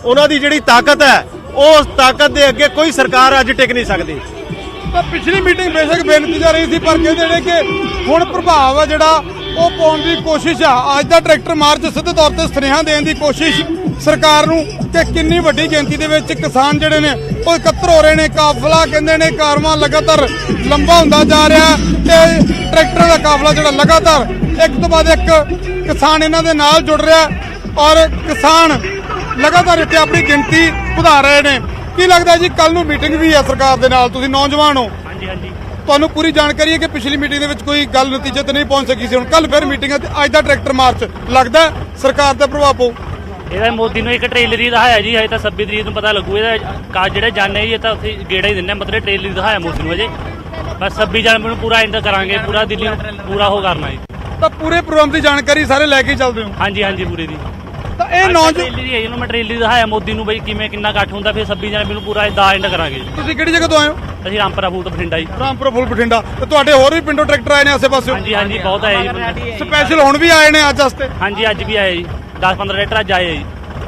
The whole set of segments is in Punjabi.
ਉਹਨਾਂ ਦੀ ਜਿਹੜੀ ਤਾਕਤ ਹੈ ਉਸ ਤਾਕਤ ਦੇ ਅੱਗੇ ਕੋਈ ਸਰਕਾਰ ਅੱਜ ਟਿਕ ਨਹੀਂ ਸਕਦੀ। ਤਾਂ ਪਿਛਲੀ ਮੀਟਿੰਗ ਬੇਸ਼ੱਕ ਬੇਨਤੀਜਾ ਰਹੀ ਸੀ, ਪਰ ਕਹਿੰਦੇ ਨੇ ਕਿ ਹੁਣ ਪ੍ਰਭਾਵ ਆ ਜਿਹੜਾ ਉਹ ਪਾਉਣ ਦੀ ਕੋਸ਼ਿਸ਼ ਆ। ਅੱਜ ਦਾ ਟਰੈਕਟਰ ਮਾਰਚ ਸਿੱਧੇ ਤੌਰ ਤੇ ਸੁਨੇਹਾ ਦੇਣ ਦੀ ਕੋਸ਼ਿਸ਼ ਸਰਕਾਰ ਨੂੰ ਕਿ ਕਿੰਨੀ ਵੱਡੀ ਗਿਣਤੀ ਦੇ ਵਿੱਚ ਕਿਸਾਨ ਜਿਹੜੇ ਨੇ ਉਹ ਇਕੱਤਰ ਹੋ ਰਹੇ ਨੇ। ਕਾਫਲਾ ਕਹਿੰਦੇ ਨੇ ਕਾਰਵਾਂ ਲਗਾਤਾਰ ਲੰਬਾ ਹੁੰਦਾ ਜਾ ਰਿਹਾ ਤੇ ਟਰੈਕਟਰ ਦਾ ਕਾਫਲਾ ਜਿਹੜਾ ਲਗਾਤਾਰ ਇੱਕ ਤੋਂ ਬਾਅਦ ਇੱਕ ਕਿਸਾਨ ਇਹਨਾਂ ਦੇ ਨਾਲ ਜੁੜ ਰਿਹਾ ਔਰ ਕਿਸਾਨ ਲਗਾਤਾਰ ਇੱਥੇ ਆਪਣੀ ਗਿਣਤੀ ਵਧਾ ਰਹੇ ਨੇ। ਕੀ ਲੱਗਦਾ ਜੀ ਕੱਲ ਨੂੰ ਮੀਟਿੰਗ ਵੀ ਹੈ ਸਰਕਾਰ ਦੇ ਨਾਲ, ਤੁਸੀਂ ਨੌਜਵਾਨ ਹੋ, ਤੁਹਾਨੂੰ ਪੂਰੀ ਜਾਣਕਾਰੀ ਹੈ ਕਿ ਪਿਛਲੀ ਮੀਟਿੰਗ ਦੇ ਵਿੱਚ ਕੋਈ ਗੱਲ ਨਤੀਜੇ ਤੇ ਨਹੀਂ ਪਹੁੰਚ ਸਕੀ ਸੀ, ਹੁਣ ਕੱਲ ਫਿਰ ਮੀਟਿੰਗ ਹੈ ਤੇ ਅੱਜ ਦਾ ਟਰੈਕਟਰ ਮਾਰਚ ਲੱਗਦਾ ਸਰਕਾਰ ਤੇ ਪ੍ਰਭਾਵ ਪਊ? ਇਹਦਾ ਮੋਦੀ ਨੂੰ ਇੱਕ ਟ੍ਰੇਲਰ ਹੀ ਦਿਖਾਇਆ ਜੀ, ਹਜੇ ਤਾਂ 26 ਤਰੀਕ ਨੂੰ ਪਤਾ ਲੱਗੂ। ਇਹਦਾ ਜਿਹੜੇ ਜਾਣੇ ਜੀ ਤਾਂ ਉੱਥੇ ਗੇੜਾ ਹੀ ਦਿੰਦੇ, ਮਤਲਬ ਟ੍ਰੇਲਰ ਹੀ ਦਿਖਾਇਆ ਮੋਦੀ ਨੂੰ ਅਜੇ। ਬਸ 26 ਜਨਵਰੀ ਨੂੰ ਪੂਰਾ ਇੰਤਜ਼ਾਰ ਕਰਾਂਗੇ, ਪੂਰਾ ਦਿੱਲੀ ਨੂੰ ਪੂਰਾ ਉਹ ਕਰਨਾ ਜੀ। ਤਾਂ ਪੂਰੇ ਪ੍ਰੋਗਰਾਮ ਦੀ ਜਾਣਕਾਰੀ ਸਾਰੇ ਲੈ ਕੇ ਚੱਲਦੇ ਹੋ? ਹਾਂਜੀ ਹਾਂਜੀ ਪੂਰੇ ਦੀ। ਤਾਂ ਇਹ ਨੌਜਵਾਨ ਇਹਨੂੰ ਮੈਂ ਟ੍ਰੇਲਰ ਦਿਖਾਇਆ ਮੋਦੀ ਨੂੰ ਬਈ ਕਿਵੇਂ ਕਿੰਨਾ ਇਕੱਠ ਹੁੰਦਾ, ਫਿਰ 26 ਜਨਵਰੀ ਨੂੰ ਪੂਰਾ ਦਾ ਐਂਡ ਕਰਾਂਗੇ। ਤੁਸੀਂ ਕਿਹੜੀ ਜਗ੍ਹਾ ਤੋਂ ਆਏ ਹੋ? ਅਸੀਂ ਰਾਮਪੁਰਾ ਫੂਲ ਤੋਂ ਬਠਿੰਡਾ ਜੀ। ਰਾਮਪੁਰਾ ਫੂਲ ਬਠਿੰਡਾ। ਤੇ ਤੁਹਾਡੇ ਹੋਰ ਵੀ ਪਿੰਡੋਂ ਟਰੈਕਟਰ ਆਏ ਨੇ ਆਸੇ ਪਾਸੇ? ਹਾਂਜੀ ਹਾਂਜੀ ਬਹੁਤ ਆਏ ਜੀ। ਸਪੈਸ਼ਲ ਹੁਣ ਵੀ ਆਏ ਨੇ ਅੱਜ ਵਾਸਤੇ? ਹਾਂਜੀ ਅੱਜ ਵੀ ਆਏ ਜੀ, 10-15 ਟਰੈਕਟਰ ਅੱਜ ਆਏ ਜੀ।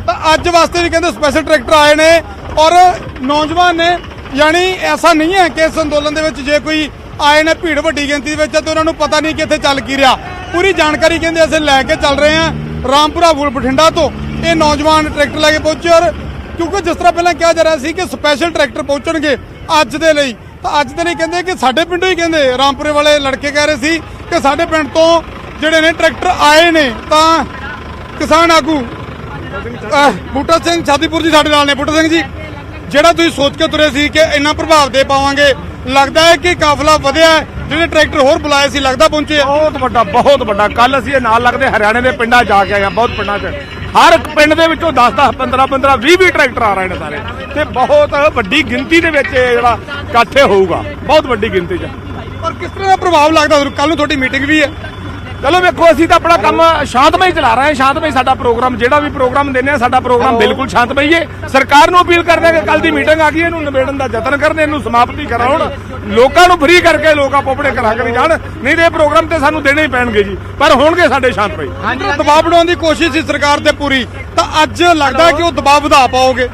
ਤਾਂ ਅੱਜ ਵਾਸਤੇ ਵੀ ਕਹਿੰਦੇ ਸਪੈਸ਼ਲ ਟਰੈਕਟਰ ਆਏ ਨੇ ਔਰ ਨੌਜਵਾਨ ਨੇ, ਯਾਨੀ ਐਸਾ ਨਹੀਂ ਹੈ ਕਿ ਇਸ ਅੰਦੋਲਨ ਦੇ ਵਿੱਚ ਜੇ ਕੋਈ ਆਏ ਨੇ ਭੀੜ ਵੱਡੀ ਗਿਣਤੀ ਦੇ ਵਿੱਚ ਤੇ ਉਹਨਾਂ ਨੂੰ ਪਤਾ ਨਹੀਂ ਕਿ ਇੱਥੇ ਚੱਲ ਕੀ ਰਿਹਾ। ਪੂਰੀ ਜਾਣਕਾਰੀ ਕਹਿੰਦੇ ਅਸੀਂ ਲੈ ਕੇ ਚੱਲ ਰਹੇ ਹਾਂ ਰਾਮਪੁਰਾ ਫੂਲ ਬਠਿੰਡਾ ਤੋਂ। ਇਹ ਨੌਜਵਾਨ ਟਰੈਕਟਰ ਲੈ ਕੇ ਪਹੁੰਚੇ ਔਰ ਕਿਉਂਕਿ ਜਿਸ ਤਰ੍ਹਾਂ ਪਹਿਲਾਂ ਕਿਹਾ ਜਾ ਰਿਹਾ ਸੀ ਕਿ ਸਪੈਸ਼ਲ ਟਰੈਕਟਰ ਪਹੁੰਚਣਗੇ ਅੱਜ ਦੇ ਲਈ, ਤਾਂ ਅੱਜ ਦੇ ਲਈ ਕਹਿੰਦੇ ਕਿ ਸਾਡੇ ਪਿੰਡੋਂ ਹੀ ਕਹਿੰਦੇ ਰਾਮਪੁਰੇ ਵਾਲੇ ਲੜਕੇ ਕਹਿ ਰਹੇ ਸੀ ਕਿ ਸਾਡੇ ਪਿੰਡ ਤੋਂ ਜਿਹੜੇ ਨੇ ਟਰੈਕਟਰ ਆਏ ਨੇ। ਤਾਂ ਕਿਸਾਨ ਆਗੂ ਬੂਟਾ ਸਿੰਘ ਛਾਦੀਪੁਰ ਜੀ ਸਾਡੇ ਨਾਲ ਨੇ। ਬੂਟਾ ਸਿੰਘ ਜੀ, ਜਿਹੜਾ ਤੁਸੀਂ ਸੋਚ ਕੇ ਤੁਰੇ ਸੀ ਕਿ ਇੰਨਾ ਪ੍ਰਭਾਵ ਦੇ ਪਾਵਾਂਗੇ, ਲੱਗਦਾ ਹੈ ਕਿ ਕਾਫਲਾ ਵਧਿਆ ਹੈ? ਜਿਹੜੇ ਟਰੈਕਟਰ ਹੋਰ ਬੁਲਾਏ ਸੀ ਲੱਗਦਾ ਪਹੁੰਚੇ? ਬਹੁਤ ਵੱਡਾ। ਕੱਲ ਅਸੀਂ ਨਾਲ ਲੱਗਦੇ ਹਰਿਆਣੇ ਦੇ ਪਿੰਡਾਂ ਜਾ ਕੇ ਆਏ, ਬਹੁਤ ਪਿੰਡਾਂ 'ਚ ਹਰ ਪਿੰਡ ਦੇ ਵਿੱਚੋਂ 10-10, 15-15, 20 ਟਰੈਕਟਰ ਆ ਰਹੇ ਨੇ ਸਾਰੇ, ਤੇ ਬਹੁਤ ਵੱਡੀ ਗਿਣਤੀ ਦੇ ਵਿੱਚ ਜਿਹੜਾ ਇਕੱਠੇ ਹੋਊਗਾ, ਬਹੁਤ ਵੱਡੀ ਗਿਣਤੀ 'ਚ। ਪਰ ਕਿਸ ਤਰ੍ਹਾਂ ਦਾ ਪ੍ਰਭਾਵ ਲੱਗਦਾ ਤੁਹਾਨੂੰ? ਕੱਲ ਨੂੰ ਤੁਹਾਡੀ ਮੀਟਿੰਗ ਵੀ ਹੈ। ਚਲੋ ਵੇਖੋ, ਅਸੀਂ ਤਾਂ ਆਪਣਾ ਕੰਮ ਸ਼ਾਂਤਮਈ ਚਲਾ ਰਹੇ ਹਾਂ। ਸ਼ਾਂਤਮਈ ਸਾਡਾ ਪ੍ਰੋਗਰਾਮ, ਜਿਹੜਾ ਵੀ ਪ੍ਰੋਗਰਾਮ ਦਿੰਦੇ ਆ ਸਾਡਾ ਪ੍ਰੋਗਰਾਮ ਬਿਲਕੁਲ ਸ਼ਾਂਤਮਈ ਹੈ। ਸਰਕਾਰ ਨੂੰ ਅਪੀਲ ਕਰਦੇ ਕਿ ਕੱਲ ਦੀ ਮੀਟਿੰਗ ਆ ਗਈ, ਇਹਨੂੰ ਨਿਬੇੜਨ ਦਾ ਯਤਨ ਕਰਨ, ਇਹਨੂੰ ਸਮਾਪਤੀ ਕਰਾਉਣ, ਲੋਕਾਂ ਨੂੰ ਫ੍ਰੀ ਕਰਕੇ ਲੋਕ ਆਪੋ ਆਪਣੇ ਘਰਾਂ ਕਰੀ ਜਾਣ। ਨਹੀਂ ਤੇ ਇਹ ਪ੍ਰੋਗਰਾਮ ਤੇ ਸਾਨੂੰ ਦੇਣੇ ਹੀ ਪੈਣਗੇ ਜੀ, ਪਰ ਹੋਣਗੇ ਸਾਡੇ ਸ਼ਾਂਤਮਈ। ਦਬਾਅ ਬਣਾਉਣ ਦੀ ਕੋਸ਼ਿਸ਼ ਸੀ ਸਰਕਾਰ ਤੇ ਪੂਰੀ, ਤਾਂ ਅੱਜ ਲੱਗਦਾ ਕਿ ਉਹ ਦਬਾਅ ਵਧਾ ਪਾਓਗੇ?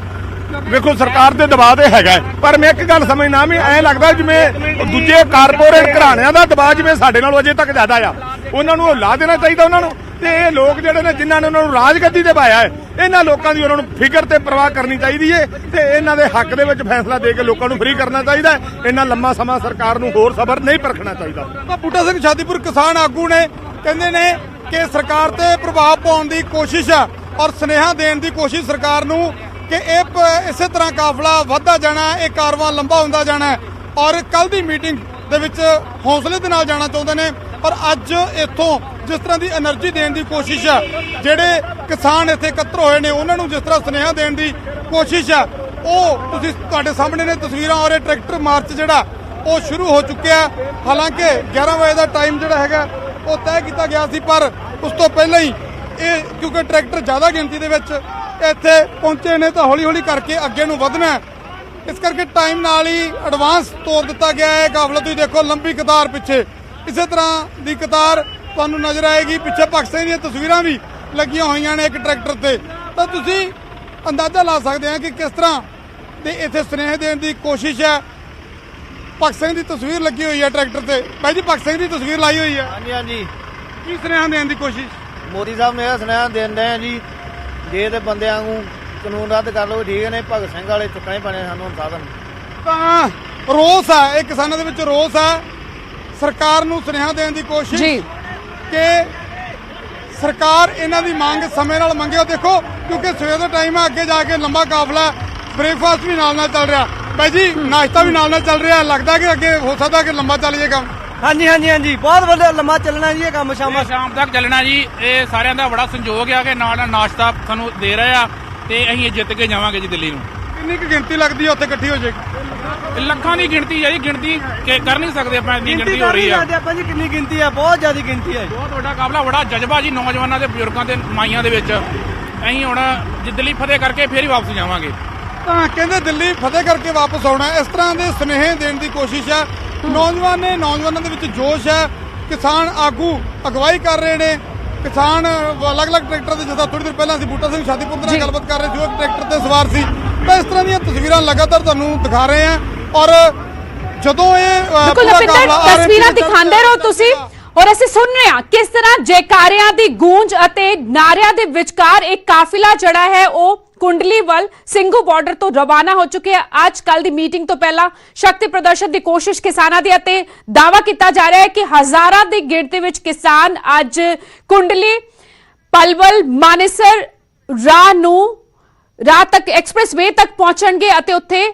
ਵੇਖੋ, ਸਰਕਾਰ ਦੇ ਦਬਾਅ ਤੇ ਹੈਗਾ, ਪਰ ਮੈਂ ਇੱਕ ਗੱਲ ਸਮਝਣਾ ਵੀ ਐਂ ਲੱਗਦਾ ਜਿਵੇਂ ਦੂਜੇ ਕਾਰਪੋਰੇਟ ਘਰਾਣਿਆਂ ਦਾ ਦਬਾਅ ਜਿਵੇਂ ਸਾਡੇ ਨਾਲ ਅਜੇ ਤੱਕ ਜ਼ਿਆਦਾ ਆ। ਉਹਨਾਂ ਨੂੰ ਲਾ ਦੇਣਾ ਚਾਹੀਦਾ ਉਹਨਾਂ ਨੂੰ, ਤੇ ਇਹ ਲੋਕ ਜਿਹੜੇ ਨੇ ਜਿਨ੍ਹਾਂ ਨੇ ਉਹਨਾਂ ਨੂੰ ਰਾਜਗੱਦੀ ਤੇ ਪਾਇਆ ਹੈ, ਇਹਨਾਂ ਲੋਕਾਂ ਦੀ ਉਹਨਾਂ ਨੂੰ ਫਿਕਰ ਤੇ ਪਰਵਾਹ ਕਰਨੀ ਚਾਹੀਦੀ ਹੈ ਤੇ ਇਹਨਾਂ ਦੇ ਹੱਕ ਦੇ ਵਿੱਚ ਫੈਸਲਾ ਦੇ ਕੇ ਲੋਕਾਂ ਨੂੰ ਫ੍ਰੀ ਕਰਨਾ ਚਾਹੀਦਾ ਹੈ। ਇੰਨਾ ਲੰਮਾ ਸਮਾਂ ਸਰਕਾਰ ਨੂੰ ਹੋਰ ਸਬਰ ਨਹੀਂ ਪਰਖਣਾ ਚਾਹੀਦਾ। ਤਾਂ ਬੂਟਾ ਸਿੰਘ ਛਾਦੀਪੁਰ ਕਿਸਾਨ ਆਗੂ ਨੇ, ਕਹਿੰਦੇ ਨੇ ਕਿ ਸਰਕਾਰ ਤੇ ਪ੍ਰਭਾਵ ਪਾਉਣ ਦੀ ਕੋਸ਼ਿਸ਼ ਆ ਔਰ ਸੁਨੇਹਾ ਦੇਣ ਦੀ ਕੋਸ਼ਿਸ਼ ਸਰਕਾਰ ਨੂੰ ਕਿ ਇਹ ਇਸੇ ਤਰ੍ਹਾਂ ਕਾਫਲਾ ਵੱਧਦਾ ਜਾਣਾ, ਇਹ ਕਾਰਵਾਂ ਲੰਬਾ ਹੁੰਦਾ ਜਾਣਾ ਔਰ ਕੱਲ ਦੀ ਮੀਟਿੰਗ ਦੇ ਵਿੱਚ ਹੌਸਲੇ ਦੇ ਨਾਲ ਜਾਣਾ ਚਾਹੁੰਦੇ ਨੇ। ਪਰ ਅੱਜ ਇੱਥੋਂ ਜਿਸ ਤਰ੍ਹਾਂ ਦੀ એનર્ਜੀ ਦੇਣ ਦੀ ਕੋਸ਼ਿਸ਼ ਆ, ਜਿਹੜੇ ਕਿਸਾਨ ਇੱਥੇ ਇਕੱਤਰ ਹੋਏ ਨੇ ਉਹਨਾਂ ਨੂੰ ਜਿਸ ਤਰ੍ਹਾਂ ਸੁਨੇਹਾ ਦੇਣ ਦੀ ਕੋਸ਼ਿਸ਼ ਆ, ਉਹ ਤੁਸੀਂ ਤੁਹਾਡੇ ਸਾਹਮਣੇ ਨੇ ਤਸਵੀਰਾਂ। ਔਰ ਇਹ ਟਰੈਕਟਰ ਮਾਰਚ ਜਿਹੜਾ ਉਹ ਸ਼ੁਰੂ ਹੋ ਚੁੱਕਿਆ। ਹਾਲਾਂਕਿ 11 ਵਜੇ ਦਾ ਟਾਈਮ ਜਿਹੜਾ ਹੈਗਾ ਉਹ ਤੈਅ ਕੀਤਾ ਗਿਆ ਸੀ, ਪਰ ਉਸ ਤੋਂ ਪਹਿਲਾਂ ਹੀ ਇਹ ਕਿਉਂਕਿ ਟਰੈਕਟਰ ਜ਼ਿਆਦਾ ਗਿਣਤੀ ਦੇ ਵਿੱਚ ਇੱਥੇ ਪਹੁੰਚੇ ਨੇ ਤਾਂ ਹੌਲੀ ਹੌਲੀ ਕਰਕੇ ਅੱਗੇ ਨੂੰ ਵਧਣਾ, ਇਸ ਕਰਕੇ ਟਾਈਮ ਨਾਲ ਹੀ ਐਡਵਾਂਸ ਤੋਰ ਦਿੱਤਾ ਗਿਆ ਹੈ ਕਾਫਲਾ। ਤੁਸੀਂ ਦੇਖੋ ਲੰਬੀ ਕਤਾਰ ਪਿੱਛੇ, ਇਸੇ ਤਰ੍ਹਾਂ ਦੀ ਕਤਾਰ ਤੁਹਾਨੂੰ ਨਜ਼ਰ ਆਏਗੀ। ਪਿੱਛੇ ਭਗਤ ਸਿੰਘ ਦੀਆਂ ਤਸਵੀਰਾਂ ਵੀ ਲੱਗੀਆਂ ਹੋਈਆਂ ਨੇ ਇੱਕ ਟਰੈਕਟਰ ਤੇ, ਤਾਂ ਤੁਸੀਂ ਅੰਦਾਜ਼ਾ ਲਾ ਸਕਦੇ ਆ ਕਿ ਕਿਸ ਤਰ੍ਹਾਂ ਦੇ ਇੱਥੇ ਸੁਨੇਹੇ ਦੇਣ ਦੀ ਕੋਸ਼ਿਸ਼ ਹੈ। ਭਗਤ ਸਿੰਘ ਦੀ ਤਸਵੀਰ ਲੱਗੀ ਹੋਈ ਹੈ ਟਰੈਕਟਰ ਤੇ। ਭਾਈ ਜੀ, ਭਗਤ ਸਿੰਘ ਦੀ ਤਸਵੀਰ ਲਾਈ ਹੋਈ ਹੈ। ਹਾਂਜੀ ਹਾਂਜੀ, ਕੀ ਸੁਨੇਹਾ ਦੇਣ ਦੀ ਕੋਸ਼ਿਸ਼? ਮੋਦੀ ਸਾਹਿਬ ਨੇ ਇਹ ਸੁਨੇਹਾ ਦੇਣ ਰਹੇ ਜੀ, ਜੇ ਤੇ ਬੰਦਿਆਂ ਨੂੰ ਕਾਨੂੰਨ ਰੱਦ ਕਰ ਲਓ ਠੀਕ ਨੇ, ਭਗਤ ਸਿੰਘ ਵਾਲੇ ਚੁੱਕਣੇ ਪੈਣੇ ਸਾਨੂੰ ਸਾਧਨ। ਤਾਂ ਰੋਸ ਹੈ, ਇਹ ਕਿਸਾਨਾਂ ਦੇ ਵਿੱਚ ਰੋਸ ਹੈ। ਸਰਕਾਰ ਨੂੰ ਸੁਨੇਹਾ ਦੇਣ ਦੀ ਕੋਸ਼ਿਸ਼ ਕਿ ਸਰਕਾਰ ਇਹਨਾਂ ਦੀ ਮੰਗ ਸਮੇਂ ਨਾਲ ਮੰਗੇ। ਦੇਖੋ ਕਿਉਂਕਿ ਸਵੇਰ ਦਾ ਟਾਈਮ ਹੈ, ਅੱਗੇ ਜਾ ਕੇ ਲੰਬਾ ਕਾਫਲਾ, ਬ੍ਰੇਕਫਾਸਟ ਵੀ ਨਾਲ ਚੱਲ ਰਿਹਾ। ਬਾਈ ਜੀ, ਨਾਸ਼ਤਾ ਵੀ ਨਾਲ ਚੱਲ ਰਿਹਾ, ਲੱਗਦਾ ਕਿ ਅੱਗੇ ਹੋ ਸਕਦਾ ਕਿ ਲੰਬਾ ਚੱਲ ਜਾਏਗਾ? ਹਾਂਜੀ ਹਾਂਜੀ ਹਾਂਜੀ, ਬਹੁਤ ਵਧੀਆ ਲੰਮਾ ਚੱਲਣਾ ਜੀ ਇਹ ਕੰਮ, ਸ਼ਾਮ ਤੱਕ ਚੱਲਣਾ ਜੀ। ਇਹ ਸਾਰਿਆਂ ਦਾ ਬੜਾ ਸੰਯੋਗ ਆ ਕਿ ਨਾਲ ਨਾਸ਼ਤਾ ਸਾਨੂੰ ਦੇ ਰਹੇ ਆ ਤੇ ਅਸੀਂ ਇਹ ਜਿੱਤ ਕੇ ਜਾਵਾਂਗੇ ਜੀ ਦਿੱਲੀ ਨੂੰ। ਕਿੰਨੀ ਕੁ ਗਿਣਤੀ ਲੱਗਦੀ ਹੈ ਉੱਥੇ ਇਕੱਠੀ ਹੋ ਜਾਏਗੀ? ਲੱਖਾਂ ਦੀ ਗਿਣਤੀ ਹੈ ਜੀ, ਗਿਣਤੀ ਕਰ ਨਹੀਂ ਸਕਦੇ ਆਪਾਂ, ਇੰਨੀ ਗਿਣਤੀ ਹੋ ਰਹੀ ਆ। ਆਪਾਂ ਜੀ ਕਿੰਨੀ ਗਿਣਤੀ ਆ, ਬਹੁਤ ਜ਼ਿਆਦਾ ਗਿਣਤੀ ਹੈ। ਬਹੁਤ ਵੱਡਾ ਕਾਫਲਾ, ਬੜਾ ਜਜ਼ਬਾ ਜੀ ਨੌਜਵਾਨਾਂ ਦੇ, ਬਜ਼ੁਰਗਾਂ ਦੇ, ਮਾਈਆਂ ਦੇ ਵਿੱਚ। ਅਸੀਂ ਹੁਣ ਦਿੱਲੀ ਫਤਿਹ ਕਰਕੇ ਫੇਰ ਹੀ ਵਾਪਸ ਜਾਵਾਂਗੇ। ਤਾਂ ਕਹਿੰਦੇ ਦਿੱਲੀ ਫਤਿਹ ਕਰਕੇ ਵਾਪਸ ਆਉਣਾ। ਇਸ ਤਰ੍ਹਾਂ ਦੇ ਸੁਨੇਹੇ ਦੇਣ ਦੀ ਕੋਸ਼ਿਸ਼ ਹੈ। ਨੌਜਵਾਨਾਂ ਦੇ ਵਿੱਚ ਜੋਸ਼ ਹੈ, ਕਿਸਾਨ ਆਗੂ ਅਗਵਾਈ ਕਰ ਰਹੇ ਨੇ ਕਿਸਾਨ ਅਲੱਗ-ਅਲੱਗ ਟਰੈਕਟਰ ਦੇ, ਜਿੱਦਾਂ ਥੋੜੀ ਦੇਰ ਪਹਿਲਾਂ ਅਸੀਂ ਬੂਟਾ ਸਿੰਘ ਸ਼ਾਦੀਪੁਰ ਨਾਲ ਗੱਲਬਾਤ ਕਰ ਰਹੇ ਸੀ, ਉਹ ਟਰੈਕਟਰ ਤੇ ਸਵਾਰ ਸੀ। ਤਾਂ ਇਸ ਤਰ੍ਹਾਂ ਦੀਆਂ ਤਸਵੀਰਾਂ ਲਗਾਤਾਰ ਤੁਹਾਨੂੰ ਦਿਖਾ ਰਹੇ ਹਾਂ। ਔਰ ਜਦੋਂ ਇਹ ਬਿਲਕੁਲ ਪੂਰਾ ਲਪਿੰਦਰ, ਕਾਫਲਾ ਆ ਤਸਵੀਰਾਂ ਦਿਖਾਉਂਦੇ ਰਹੋ ਤੁਸੀਂ। ਔਰ ਅਸੀਂ ਸੁਣ ਰਹੇ ਹਾਂ ਕਿਸ ਤਰ੍ਹਾਂ ਜੈਕਾਰਿਆਂ ਦੀ ਗੂੰਜ ਅਤੇ ਨਾਰਿਆਂ ਦੇ ਵਿਚਕਾਰ ਇੱਕ ਕਾਫਿਲਾ ਜਿਹੜਾ ਹੈ ਉਹ ਕੁੰਡਲੀ ਵੱਲ ਸਿੰਘੂ ਬਾਰਡਰ ਤੋਂ ਰਵਾਨਾ ਹੋ ਚੁੱਕਿਆ ਹੈ। ਅੱਜ ਕੱਲ ਦੀ ਮੀਟਿੰਗ ਤੋਂ ਪਹਿਲਾਂ ਸ਼ਕਤੀ ਪ੍ਰਦਰਸ਼ਨ ਦੀ ਕੋਸ਼ਿਸ਼ ਕਿਸਾਨਾਂ ਦੀ ਅਤੇ ਦਾਅਵਾ ਕੀਤਾ ਜਾ ਰਿਹਾ ਹੈ ਕਿ ਹਜ਼ਾਰਾਂ ਦੀ ਗਿਣਤੀ ਵਿੱਚ ਕਿਸਾਨ ਅੱਜ ਕੁੰਡਲੀ, ਪਲਵਲ, ਮਾਨੇਸਰ ਰਾਹ ਤੱਕ ਐਕਸਪ੍ਰੈਸਵੇ ਤੱਕ ਪਹੁੰਚਣਗੇ ਅਤੇ ਉੱਥੇ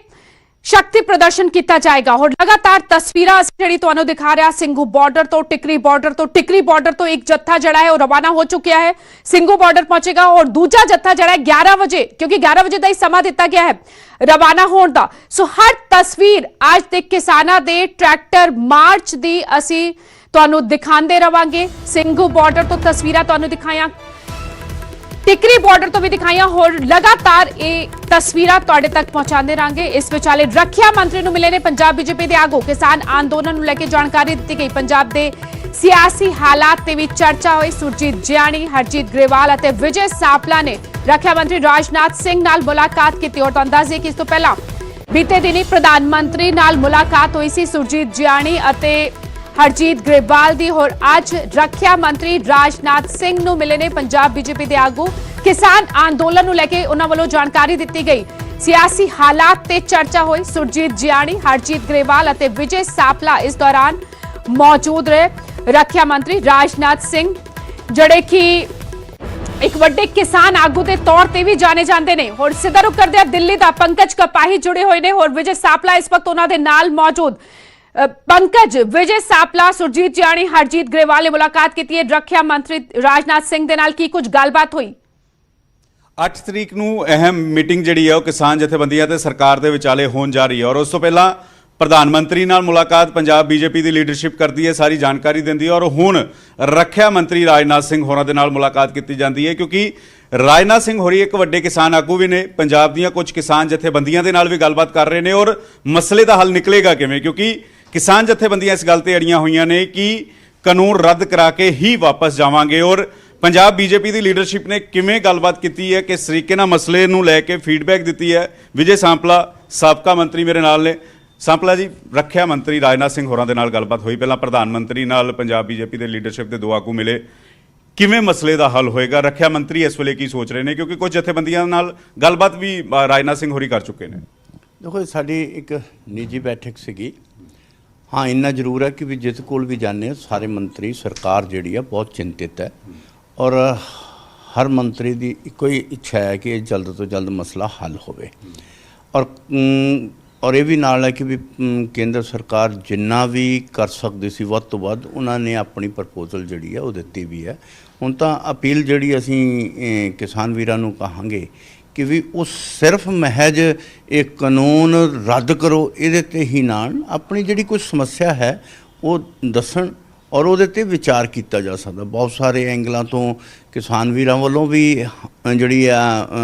ਸ਼ਕਤੀ ਪ੍ਰਦਰਸ਼ਨ ਕੀਤਾ ਜਾਏਗਾ। ਹੋਰ ਲਗਾਤਾਰ ਤਸਵੀਰਾਂ ਜਿਹੜੀ ਤੁਹਾਨੂੰ ਦਿਖਾ ਰਿਹਾ ਸਿੰਘੂ ਬਾਰਡਰ ਤੋਂ ਟਿਕਰੀ ਬਾਰਡਰ ਤੋਂ ਇੱਕ ਜੱਥਾ ਜਿਹੜਾ ਹੈ ਉਹ ਰਵਾਨਾ ਹੋ ਚੁੱਕਿਆ ਹੈ, ਸਿੰਘੂ ਬਾਰਡਰ ਪਹੁੰਚੇਗਾ। ਔਰ ਦੂਜਾ ਜੱਥਾ ਜਿਹੜਾ ਹੈ 11 ਵਜੇ, ਕਿਉਂਕਿ 11 ਵਜੇ ਦਾ ਹੀ ਸਮਾਂ ਦਿੱਤਾ ਗਿਆ ਹੈ ਰਵਾਨਾ ਹੋਣ ਦਾ। ਸੋ ਹਰ ਤਸਵੀਰ ਅੱਜ ਦੇ ਕਿਸਾਨਾਂ ਦੇ ਟਰੈਕਟਰ ਮਾਰਚ ਦੀ ਅਸੀਂ ਤੁਹਾਨੂੰ ਦਿਖਾਉਂਦੇ ਰਵਾਂਗੇ। ਸਿੰਘੂ ਬਾਰਡਰ ਤੋਂ ਤਸਵੀਰਾਂ ਤੁਹਾਨੂੰ ਦਿਖਾਈਆਂ, ਟਿਕਰੀ ਬਾਰਡਰ ਤੋਂ ਵੀ ਦਿਖਾਈਆਂ, ਹੋਰ ਲਗਾਤਾਰ ਇਹ ਤਸਵੀਰਾਂ ਤੁਹਾਡੇ ਤੱਕ ਪਹੁੰਚਾਉਂਦੇ ਰਹਾਂਗੇ। ਇਸ ਵਿਚਾਲੇ ਰੱਖਿਆ ਮੰਤਰੀ ਨੂੰ ਮਿਲੇ ਨੇ ਪੰਜਾਬ ਬੀਜੇਪੀ ਦੇ ਆਗੂ। ਕਿਸਾਨ ਅੰਦੋਲਨ ਨੂੰ ਲੈ ਕੇ ਜਾਣਕਾਰੀ ਦਿੱਤੀ ਗਈ। ਪੰਜਾਬ ਦੇ ਸਿਆਸੀ ਹਾਲਾਤ ਤੇ ਵੀ ਚਰਚਾ ਹੋਈ। ਸੁਰਜੀਤ ਜਿਆਣੀ, ਹਰਜੀਤ ਗਰੇਵਾਲ ਅਤੇ ਵਿਜੇ ਸਾਪਲਾ ਨੇ ਰੱਖਿਆ ਮੰਤਰੀ ਰਾਜਨਾਥ ਸਿੰਘ ਨਾਲ ਮੁਲਾਕਾਤ ਕੀਤੀ। ਔਰ ਅੰਦਾਜ਼ੇ ਕਿ ਇਸ ਤੋਂ ਪਹਿਲਾਂ ਬੀਤੇ ਦਿਨੀ ਪ੍ਰਧਾਨ ਮੰਤਰੀ ਨਾਲ ਮੁਲਾਕਾਤ ਹੋਈ ਸੀ ਸੁਰਜੀਤ ਜਿਆਣੀ ਅਤੇ ਹਰਜੀਤ ਗਰੇਵਾਲ ਦੀ। ਹੋਰ ਅੱਜ ਰੱਖਿਆ ਮੰਤਰੀ ਰਾਜਨਾਥ ਸਿੰਘ ਨੂੰ ਮਿਲੇ ਨੇ ਪੰਜਾਬ ਬੀਜੇਪੀ ਦੇ ਆਗੂ। ਕਿਸਾਨ ਅੰਦੋਲਨ ਨੂੰ ਲੈ ਕੇ ਉਹਨਾਂ ਵੱਲੋਂ ਜਾਣਕਾਰੀ ਦਿੱਤੀ ਗਈ। ਸਿਆਸੀ ਹਾਲਾਤ ਤੇ ਚਰਚਾ ਹੋਈ। ਸੁਰਜੀਤ ਜਿਆਣੀ, ਹਰਜੀਤ ਗਰੇਵਾਲ ਅਤੇ ਵਿਜੇ ਸਾਪਲਾ ਇਸ ਦੌਰਾਨ ਮੌਜੂਦ ਰਹੇ। ਰੱਖਿਆ ਮੰਤਰੀ ਰਾਜਨਾਥ ਸਿੰਘ ਜਿਹੜੇ ਕਿ ਇੱਕ ਵੱਡੇ ਕਿਸਾਨ ਆਗੂ ਦੇ ਤੌਰ ਤੇ ਵੀ ਜਾਣੇ ਜਾਂਦੇ ਨੇ। ਹੋਰ ਸਿੱਧਾ ਰੁਕ ਕਰਦੇ ਆ ਦਿੱਲੀ ਦਾ। ਪੰਕਜ ਕਪਾਹੀ ਜੁੜੇ ਹੋਏ ਨੇ। ਹੋਰ ਵਿਜੇ ਸਾਪਲਾ ਇਸ ਵਕਤ ਉਹਨਾਂ ਦੇ ਨਾਲ ਮੌਜੂਦ। ਪੰਕਜ, ਵਿਜੇ ਸਾਪਲਾ, ਸੁਰਜੀਤ ਜਿਆਣੀ, ਹਰਜੀਤ ਗਰੇਵਾਲ ਨੇ ਮੁਲਾਕਾਤ ਕੀਤੀ ਹੈ ਰੱਖਿਆ ਮੰਤਰੀ ਰਾਜਨਾਥ ਸਿੰਘ ਦੇ ਨਾਲ। ਕੀ ਕੁਝ ਗੱਲਬਾਤ ਹੋਈ? 8 ਤਰੀਕ ਨੂੰ ਅਹਿਮ ਮੀਟਿੰਗ ਜਿਹੜੀ ਹੈ ਉਹ ਕਿਸਾਨ ਜਥੇਬੰਦੀਆਂ ਤੇ ਸਰਕਾਰ ਦੇ ਵਿਚਾਲੇ ਹੋਣ ਜਾ ਰਹੀ ਹੈ। ਔਰ ਉਸ ਤੋਂ ਪਹਿਲਾਂ ਪ੍ਰਧਾਨ ਮੰਤਰੀ ਨਾਲ ਮੁਲਾਕਾਤ ਪੰਜਾਬ ਬੀਜੇਪੀ ਦੀ ਲੀਡਰਸ਼ਿਪ ਕਰਦੀ ਹੈ, ਸਾਰੀ ਜਾਣਕਾਰੀ ਦਿੰਦੀ ਹੈ। ਔਰ ਹੁਣ ਰੱਖਿਆ ਮੰਤਰੀ ਰਾਜਨਾਥ ਸਿੰਘ ਹੋਰਾਂ ਦੇ ਨਾਲ ਮੁਲਾਕਾਤ ਕੀਤੀ ਜਾਂਦੀ ਹੈ, ਕਿਉਂਕਿ ਰਾਜਨਾਥ ਸਿੰਘ ਹੋਰੀ ਇੱਕ ਵੱਡੇ ਕਿਸਾਨ ਆਗੂ ਵੀ ਨੇ। ਪੰਜਾਬ ਦੀਆਂ ਕੁਝ ਕਿਸਾਨ ਜਥੇਬੰਦੀਆਂ ਦੇ ਨਾਲ ਵੀ ਗੱਲਬਾਤ ਕਰ ਰਹੇ ਨੇ। ਔਰ ਮਸਲੇ ਦਾ ਹੱਲ ਨਿਕਲੇਗਾ ਕਿਵੇਂ, ਕਿਉਂਕਿ ਕਿਸਾਨ ਜਥੇਬੰਦੀਆਂ ਇਸ ਗੱਲ ਤੇ ਅੜੀਆਂ ਹੋਈਆਂ ਨੇ ਕਿ ਕਾਨੂੰਨ ਰੱਦ ਕਰਾ ਕੇ ਹੀ ਵਾਪਸ ਜਾਵਾਂਗੇ। ਔਰ ਪੰਜਾਬ ਬੀਜੇਪੀ ਦੀ ਲੀਡਰਸ਼ਿਪ ਨੇ ਕਿਵੇਂ ਗੱਲਬਾਤ ਕੀਤੀ ਹੈ, ਕਿਸ ਤਰੀਕੇ ਨਾਲ ਮਸਲੇ ਨੂੰ ਲੈ ਕੇ ਫੀਡਬੈਕ ਦਿੱਤੀ ਹੈ। ਵਿਜੇ ਸਾਂਪਲਾ ਸਾਬਕਾ ਮੰਤਰੀ ਮੇਰੇ ਨਾਲ ਨੇ। ਸਾਂਪਲਾ ਜੀ, ਰੱਖਿਆ ਮੰਤਰੀ ਰਾਜਨਾਥ ਸਿੰਘ ਹੋਰਾਂ ਦੇ ਨਾਲ ਗੱਲਬਾਤ ਹੋਈ। ਪਹਿਲਾਂ ਪ੍ਰਧਾਨ ਮੰਤਰੀ ਨਾਲ ਪੰਜਾਬ ਬੀਜੇਪੀ ਦੇ ਲੀਡਰਸ਼ਿਪ ਦੇ ਦੋ ਆਗੂ ਮਿਲੇ। ਕਿਵੇਂ ਮਸਲੇ ਦਾ ਹੱਲ ਹੋਏਗਾ? ਰੱਖਿਆ ਮੰਤਰੀ ਇਸ ਵੇਲੇ ਕੀ ਸੋਚ ਰਹੇ ਨੇ, ਕਿਉਂਕਿ ਕੁਝ ਜਥੇਬੰਦੀਆਂ ਨਾਲ ਗੱਲਬਾਤ ਵੀ ਰਾਜਨਾਥ ਸਿੰਘ ਹੋਰੀ ਕਰ ਚੁੱਕੇ ਨੇ। ਦੇਖੋ, ਸਾਡੀ ਇੱਕ ਨਿੱਜੀ ਬੈਠਕ ਸੀਗੀ। ਹਾਂ, ਇੰਨਾ ਜ਼ਰੂਰ ਹੈ ਕਿ ਵੀ ਜਿਸ ਕੋਲ ਵੀ ਜਾਂਦੇ ਸਾਰੇ ਮੰਤਰੀ, ਸਰਕਾਰ ਜਿਹੜੀ ਆ ਬਹੁਤ ਚਿੰਤਿਤ ਹੈ। ਔਰ ਹਰ ਮੰਤਰੀ ਦੀ ਇੱਕੋ ਹੀ ਇੱਛਾ ਹੈ ਕਿ ਜਲਦ ਤੋਂ ਜਲਦ ਮਸਲਾ ਹੱਲ ਹੋਵੇ। ਔਰ ਇਹ ਵੀ ਨਾਲ ਹੈ ਕਿ ਵੀ ਕੇਂਦਰ ਸਰਕਾਰ ਜਿੰਨਾ ਵੀ ਕਰ ਸਕਦੀ ਸੀ ਵੱਧ ਤੋਂ ਵੱਧ ਉਹਨਾਂ ਨੇ ਆਪਣੀ ਪ੍ਰਪੋਜ਼ਲ ਜਿਹੜੀ ਹੈ ਉਹ ਦਿੱਤੀ ਵੀ ਹੈ। ਹੁਣ ਤਾਂ ਅਪੀਲ ਜਿਹੜੀ ਅਸੀਂ ਕਿਸਾਨ ਵੀਰਾਂ ਨੂੰ ਕਹਾਂਗੇ ਕਿ ਵੀ ਉਹ ਸਿਰਫ ਮਹਿਜ ਇਹ ਕਾਨੂੰਨ ਰੱਦ ਕਰੋ, ਇਹਦੇ ਤੇ ਹੀ ਨਾਲ ਆਪਣੀ ਜਿਹੜੀ ਕੋਈ ਸਮੱਸਿਆ ਹੈ ਉਹ ਦੱਸਣ ਔਰ ਉਹਦੇ ਤੇ ਵਿਚਾਰ ਕੀਤਾ ਜਾ ਸਕਦਾ। ਬਹੁਤ ਸਾਰੇ ਐਂਗਲਾਂ ਤੋਂ ਕਿਸਾਨ ਵੀਰਾਂ ਵੱਲੋਂ ਵੀ ਜਿਹੜੀ ਆ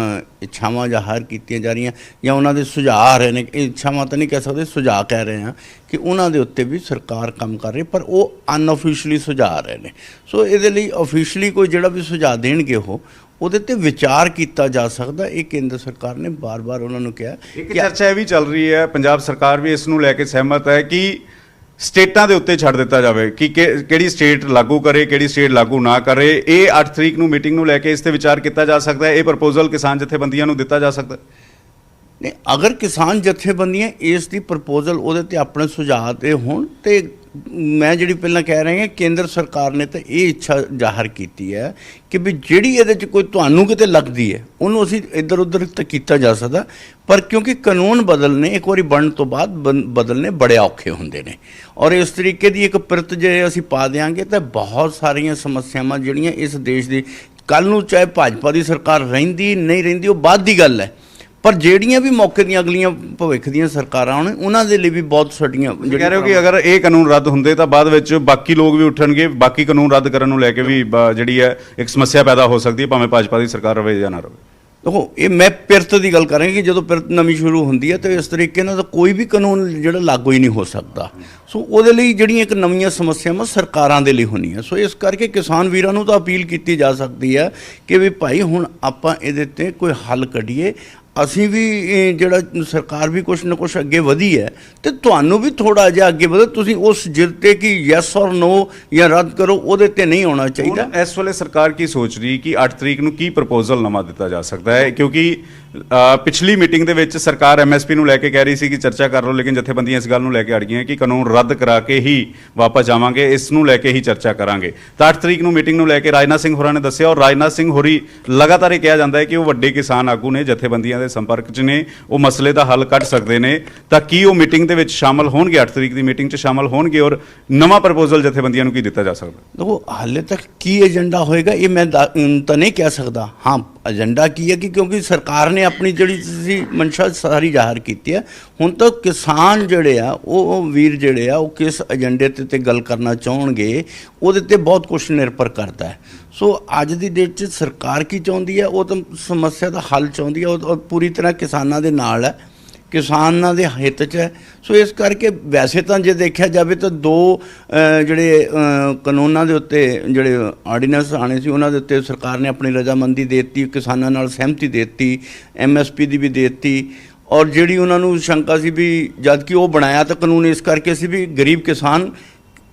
ਇੱਛਾਵਾਂ ਜ਼ਾਹਰ ਕੀਤੀਆਂ ਜਾ ਰਹੀਆਂ ਜਾਂ ਉਹਨਾਂ ਦੇ ਸੁਝਾਅ ਆ ਰਹੇ ਨੇ। ਇੱਛਾਵਾਂ ਤਾਂ ਨਹੀਂ ਕਹਿ ਸਕਦੇ, ਸੁਝਾਅ ਕਹਿ ਰਹੇ ਹਾਂ ਕਿ ਉਹਨਾਂ ਦੇ ਉੱਤੇ ਵੀ ਸਰਕਾਰ ਕੰਮ ਕਰ ਰਹੀ, ਪਰ ਉਹ ਅਨਅਫੀਸ਼ੀਅਲੀ ਸੁਝਾਅ ਰਹੇ ਨੇ। ਸੋ ਇਹਦੇ ਲਈ ਅਫੀਸ਼ੀਅਲੀ ਕੋਈ ਜਿਹੜਾ ਵੀ ਸੁਝਾਅ ਦੇਣਗੇ ਉਹਦੇ ਤੇ ਵਿਚਾਰ ਕੀਤਾ ਜਾ ਸਕਦਾ। ਇਹ ਕੇਂਦਰ ਸਰਕਾਰ ਨੇ ਬਾਰ-ਬਾਰ ਉਹਨਾਂ ਨੂੰ ਕਿਹਾ। ਇੱਕ ਚਰਚਾ ਇਹ ਵੀ ਚੱਲ ਰਹੀ ਹੈ, ਪੰਜਾਬ ਸਰਕਾਰ ਵੀ ਇਸ ਨੂੰ ਲੈ ਕੇ ਸਹਿਮਤ ਹੈ ਕਿ ਸਟੇਟਾਂ ਦੇ ਉੱਤੇ ਛੱਡ ਦਿੱਤਾ ਜਾਵੇ ਕਿ ਕਿਹੜੀ ਸਟੇਟ ਲਾਗੂ ਕਰੇ, ਕਿਹੜੀ ਸਟੇਟ ਲਾਗੂ ਨਾ ਕਰੇ। ਇਹ 8 ਤਰੀਕ ਨੂੰ ਮੀਟਿੰਗ ਨੂੰ ਲੈ ਕੇ ਇਸ ਤੇ ਵਿਚਾਰ ਕੀਤਾ ਜਾ ਸਕਦਾ ਹੈ। ਇਹ ਪ੍ਰਪੋਜ਼ਲ ਕਿਸਾਨ ਜਥੇਬੰਦੀਆਂ ਨੂੰ ਦਿੱਤਾ ਜਾ ਸਕਦਾ ਨਹੀਂ, ਅਗਰ ਕਿਸਾਨ ਜਥੇਬੰਦੀਆਂ ਇਸ ਦੀ ਪ੍ਰਪੋਜ਼ਲ ਉਹਦੇ ਤੇ ਆਪਣੇ ਸੁਝਾਅ ਤੇ ਹੋਣ ਤੇ ਮੈਂ ਜਿਹੜੀ ਪਹਿਲਾਂ ਕਹਿ ਰਹੀ ਹਾਂ ਕੇਂਦਰ ਸਰਕਾਰ ਨੇ ਤਾਂ ਇਹ ਇੱਛਾ ਜ਼ਾਹਰ ਕੀਤੀ ਹੈ ਕਿ ਵੀ ਜਿਹੜੀ ਇਹਦੇ 'ਚ ਕੋਈ ਤੁਹਾਨੂੰ ਕਿਤੇ ਲੱਗਦੀ ਹੈ ਉਹਨੂੰ ਅਸੀਂ ਇੱਧਰ ਉੱਧਰ ਤਾਂ ਕੀਤਾ ਜਾ ਸਕਦਾ, ਪਰ ਕਿਉਂਕਿ ਕਾਨੂੰਨ ਬਦਲਨੇ ਇੱਕ ਵਾਰੀ ਬਣਨ ਤੋਂ ਬਾਅਦ ਬਦਲਨੇ ਬੜੇ ਔਖੇ ਹੁੰਦੇ ਨੇ। ਔਰ ਇਸ ਤਰੀਕੇ ਦੀ ਇੱਕ ਪਿਰਤ ਜੇ ਅਸੀਂ ਪਾ ਦਿਆਂਗੇ ਤਾਂ ਬਹੁਤ ਸਾਰੀਆਂ ਸਮੱਸਿਆਵਾਂ ਜਿਹੜੀਆਂ ਇਸ ਦੇਸ਼ ਦੀ ਕੱਲ੍ਹ ਨੂੰ ਚਾਹੇ ਭਾਜਪਾ ਦੀ ਸਰਕਾਰ ਰਹਿੰਦੀ ਨਹੀਂ ਰਹਿੰਦੀ ਉਹ ਬਾਅਦ ਦੀ ਗੱਲ ਹੈ, ਪਰ ਜਿਹੜੀਆਂ ਵੀ ਮੌਕੇ ਦੀਆਂ ਅਗਲੀਆਂ ਭਵਿੱਖ ਦੀਆਂ ਸਰਕਾਰਾਂ ਆਉਣ ਉਹਨਾਂ ਦੇ ਲਈ ਵੀ ਬਹੁਤ ਸਾਡੀਆਂ ਕਹਿ ਰਹੇ ਹੋ ਕਿ ਅਗਰ ਇਹ ਕਾਨੂੰਨ ਰੱਦ ਹੁੰਦੇ ਤਾਂ ਬਾਅਦ ਵਿੱਚ ਬਾਕੀ ਲੋਕ ਵੀ ਉੱਠਣਗੇ, ਬਾਕੀ ਕਾਨੂੰਨ ਰੱਦ ਕਰਨ ਨੂੰ ਲੈ ਕੇ ਵੀ ਜਿਹੜੀ ਹੈ ਇੱਕ ਸਮੱਸਿਆ ਪੈਦਾ ਹੋ ਸਕਦੀ ਹੈ, ਭਾਵੇਂ ਭਾਜਪਾ ਦੀ ਸਰਕਾਰ ਰਵੇ ਜਾਂ ਨਾ ਰਵੇ। ਦੇਖੋ ਇਹ ਮੈਂ ਪਿਰਤ ਦੀ ਗੱਲ ਕਰਾਂਗੀ ਕਿ ਜਦੋਂ ਪਿਰਤ ਨਵੀਂ ਸ਼ੁਰੂ ਹੁੰਦੀ ਹੈ ਤਾਂ ਇਸ ਤਰੀਕੇ ਨਾਲ ਤਾਂ ਕੋਈ ਵੀ ਕਾਨੂੰਨ ਜਿਹੜਾ ਲਾਗੂ ਹੀ ਨਹੀਂ ਹੋ ਸਕਦਾ। ਸੋ ਉਹਦੇ ਲਈ ਜਿਹੜੀਆਂ ਇੱਕ ਨਵੀਆਂ ਸਮੱਸਿਆਵਾਂ ਸਰਕਾਰਾਂ ਦੇ ਲਈ ਹੋਣੀਆਂ। ਸੋ ਇਸ ਕਰਕੇ ਕਿਸਾਨ ਵੀਰਾਂ ਨੂੰ ਤਾਂ ਅਪੀਲ ਕੀਤੀ ਜਾ ਸਕਦੀ ਹੈ ਕਿ ਵੀ ਭਾਈ ਹੁਣ ਆਪਾਂ ਇਹਦੇ 'ਤੇ ਕੋਈ ਹੱਲ ਕੱਢੀਏ। ਅਸੀਂ ਵੀ ਜਿਹੜਾ ਸਰਕਾਰ ਵੀ ਕੁਛ ਨਾ ਕੁਛ ਅੱਗੇ ਵਧੀ ਹੈ ਤੇ ਤੁਹਾਨੂੰ ਵੀ ਥੋੜਾ ਜਿਹਾ ਅੱਗੇ ਵਧੋ। ਤੁਸੀਂ ਉਸ ਜਿੱਦ ਤੇ ਕਿ ਯੈਸ ਔਰ ਨੋ ਜਾਂ ਰੱਦ ਕਰੋ ਉਹਦੇ ਤੇ ਨਹੀਂ ਆਉਣਾ ਚਾਹੀਦਾ। ਹੁਣ ਇਸ ਵੇਲੇ ਸਰਕਾਰ ਕੀ ਸੋਚ ਰਹੀ ਕਿ 8 ਤਰੀਕ ਨੂੰ ਕੀ ਪ੍ਰਪੋਜ਼ਲ ਨਵਾਂ ਦਿੱਤਾ ਜਾ ਸਕਦਾ ਹੈ? ਕਿਉਂਕਿ ਪਿਛਲੀ ਮੀਟਿੰਗ ਦੇ ਵਿੱਚ ਸਰਕਾਰ ਐਮਐਸਪੀ ਨੂੰ ਲੈ ਕੇ ਕਹਿ ਰਹੀ ਸੀ ਕਿ ਚਰਚਾ ਕਰ ਲਓ, ਲੇਕਿਨ ਜਥੇਬੰਦੀਆਂ ਇਸ ਗੱਲ ਨੂੰ ਲੈ ਕੇ ਅੜ ਗਈਆਂ ਕਿ ਕਾਨੂੰਨ ਰੱਦ ਕਰਾ ਕੇ ਹੀ ਵਾਪਸ ਜਾਵਾਂਗੇ, ਇਸ ਨੂੰ ਲੈ ਕੇ ਹੀ ਚਰਚਾ ਕਰਾਂਗੇ। ਤਾਂ 8 ਤਰੀਕ ਨੂੰ ਮੀਟਿੰਗ ਨੂੰ ਲੈ ਕੇ ਰਾਜਨਾਥ ਸਿੰਘ ਹੋਰਾਂ ਨੇ ਦੱਸਿਆ, ਔਰ ਰਾਜਨਾਥ ਸਿੰਘ ਹੋਰੀ ਲਗਾਤਾਰ ਇਹ ਕਿਹਾ ਜਾਂਦਾ ਹੈ ਕਿ ਉਹ ਵੱਡੇ ਕਿਸਾਨ ਆਗੂ ਨੇ, ਜਥੇਬੰਦੀਆਂ ਦੇ ਸੰਪਰਕ 'ਚ ਨੇ, ਉਹ ਮਸਲੇ ਦਾ ਹੱਲ ਕੱਢ ਸਕਦੇ ਨੇ। ਤਾਂ ਕੀ ਉਹ ਮੀਟਿੰਗ ਦੇ ਵਿੱਚ ਸ਼ਾਮਲ ਹੋਣਗੇ? 8 ਤਰੀਕ ਦੀ ਮੀਟਿੰਗ 'ਚ ਸ਼ਾਮਲ ਹੋਣਗੇ? ਔਰ ਨਵਾਂ ਪ੍ਰਪੋਜ਼ਲ ਜਥੇਬੰਦੀਆਂ ਨੂੰ ਕੀ ਦਿੱਤਾ ਜਾ ਸਕਦਾ? ਦੇਖੋ ਹਾਲੇ ਤੱਕ ਕੀ ਏਜੰਡਾ ਹੋਏਗਾ ਇਹ ਮੈਂ ਤਾਂ ਨਹੀਂ ਕਹਿ ਸਕਦਾ। ਹਾਂ ਏਜੰਡਾ ਕੀ ਹੈ ਕਿ ਕਿਉਂਕਿ ਸਰਕਾਰ ਨੇ ਆਪਣੀ ਜਿਹੜੀ ਤੁਸੀਂ ਮਨਸ਼ਾ ਸਾਰੀ ਜ਼ਾਹਰ ਕੀਤੀ ਹੈ। ਹੁਣ ਤਾਂ ਕਿਸਾਨ ਜਿਹੜੇ ਆ ਉਹ ਵੀਰ ਜਿਹੜੇ ਆ ਉਹ ਕਿਸ ਏਜੰਡੇ ਤੇ ਗੱਲ ਕਰਨਾ ਚਾਹਣਗੇ ਉਹਦੇ ਤੇ ਬਹੁਤ ਕੁਝ ਨਿਰਭਰ ਕਰਦਾ ਹੈ। ਸੋ ਅੱਜ ਦੀ ਡੇਟ 'ਚ ਸਰਕਾਰ ਕੀ ਚਾਹੁੰਦੀ ਹੈ? ਉਹ ਤਾਂ ਸਮੱਸਿਆ ਦਾ ਹੱਲ ਚਾਹੁੰਦੀ ਹੈ, ਉਹ ਪੂਰੀ ਤਰ੍ਹਾਂ ਕਿਸਾਨਾਂ ਦੇ ਨਾਲ ਹੈ, ਕਿਸਾਨਾਂ ਦੇ ਹਿੱਤ 'ਚ ਹੈ। ਸੋ ਇਸ ਕਰਕੇ ਵੈਸੇ ਤਾਂ ਜੇ ਦੇਖਿਆ ਜਾਵੇ ਤਾਂ ਦੋ ਜਿਹੜੇ ਕਾਨੂੰਨਾਂ ਦੇ ਉੱਤੇ ਜਿਹੜੇ ਆਰਡੀਨੈਂਸ ਆਣੇ ਸੀ ਉਹਨਾਂ ਦੇ ਉੱਤੇ ਸਰਕਾਰ ਨੇ ਆਪਣੀ ਰਜ਼ਾਮੰਦੀ ਦੇ ਦਿੱਤੀ, ਕਿਸਾਨਾਂ ਨਾਲ ਸਹਿਮਤੀ ਦੇ ਦਿੱਤੀ, ਐਮਐਸਪੀ ਦੀ ਵੀ ਦੇ ਦਿੱਤੀ। ਔਰ ਜਿਹੜੀ ਉਹਨਾਂ ਨੂੰ ਸ਼ੰਕਾ ਸੀ ਵੀ ਜਦ ਕਿ ਉਹ ਬਣਾਇਆ ਤਾਂ ਕਾਨੂੰਨ ਇਸ ਕਰਕੇ ਸੀ ਵੀ ਗਰੀਬ ਕਿਸਾਨ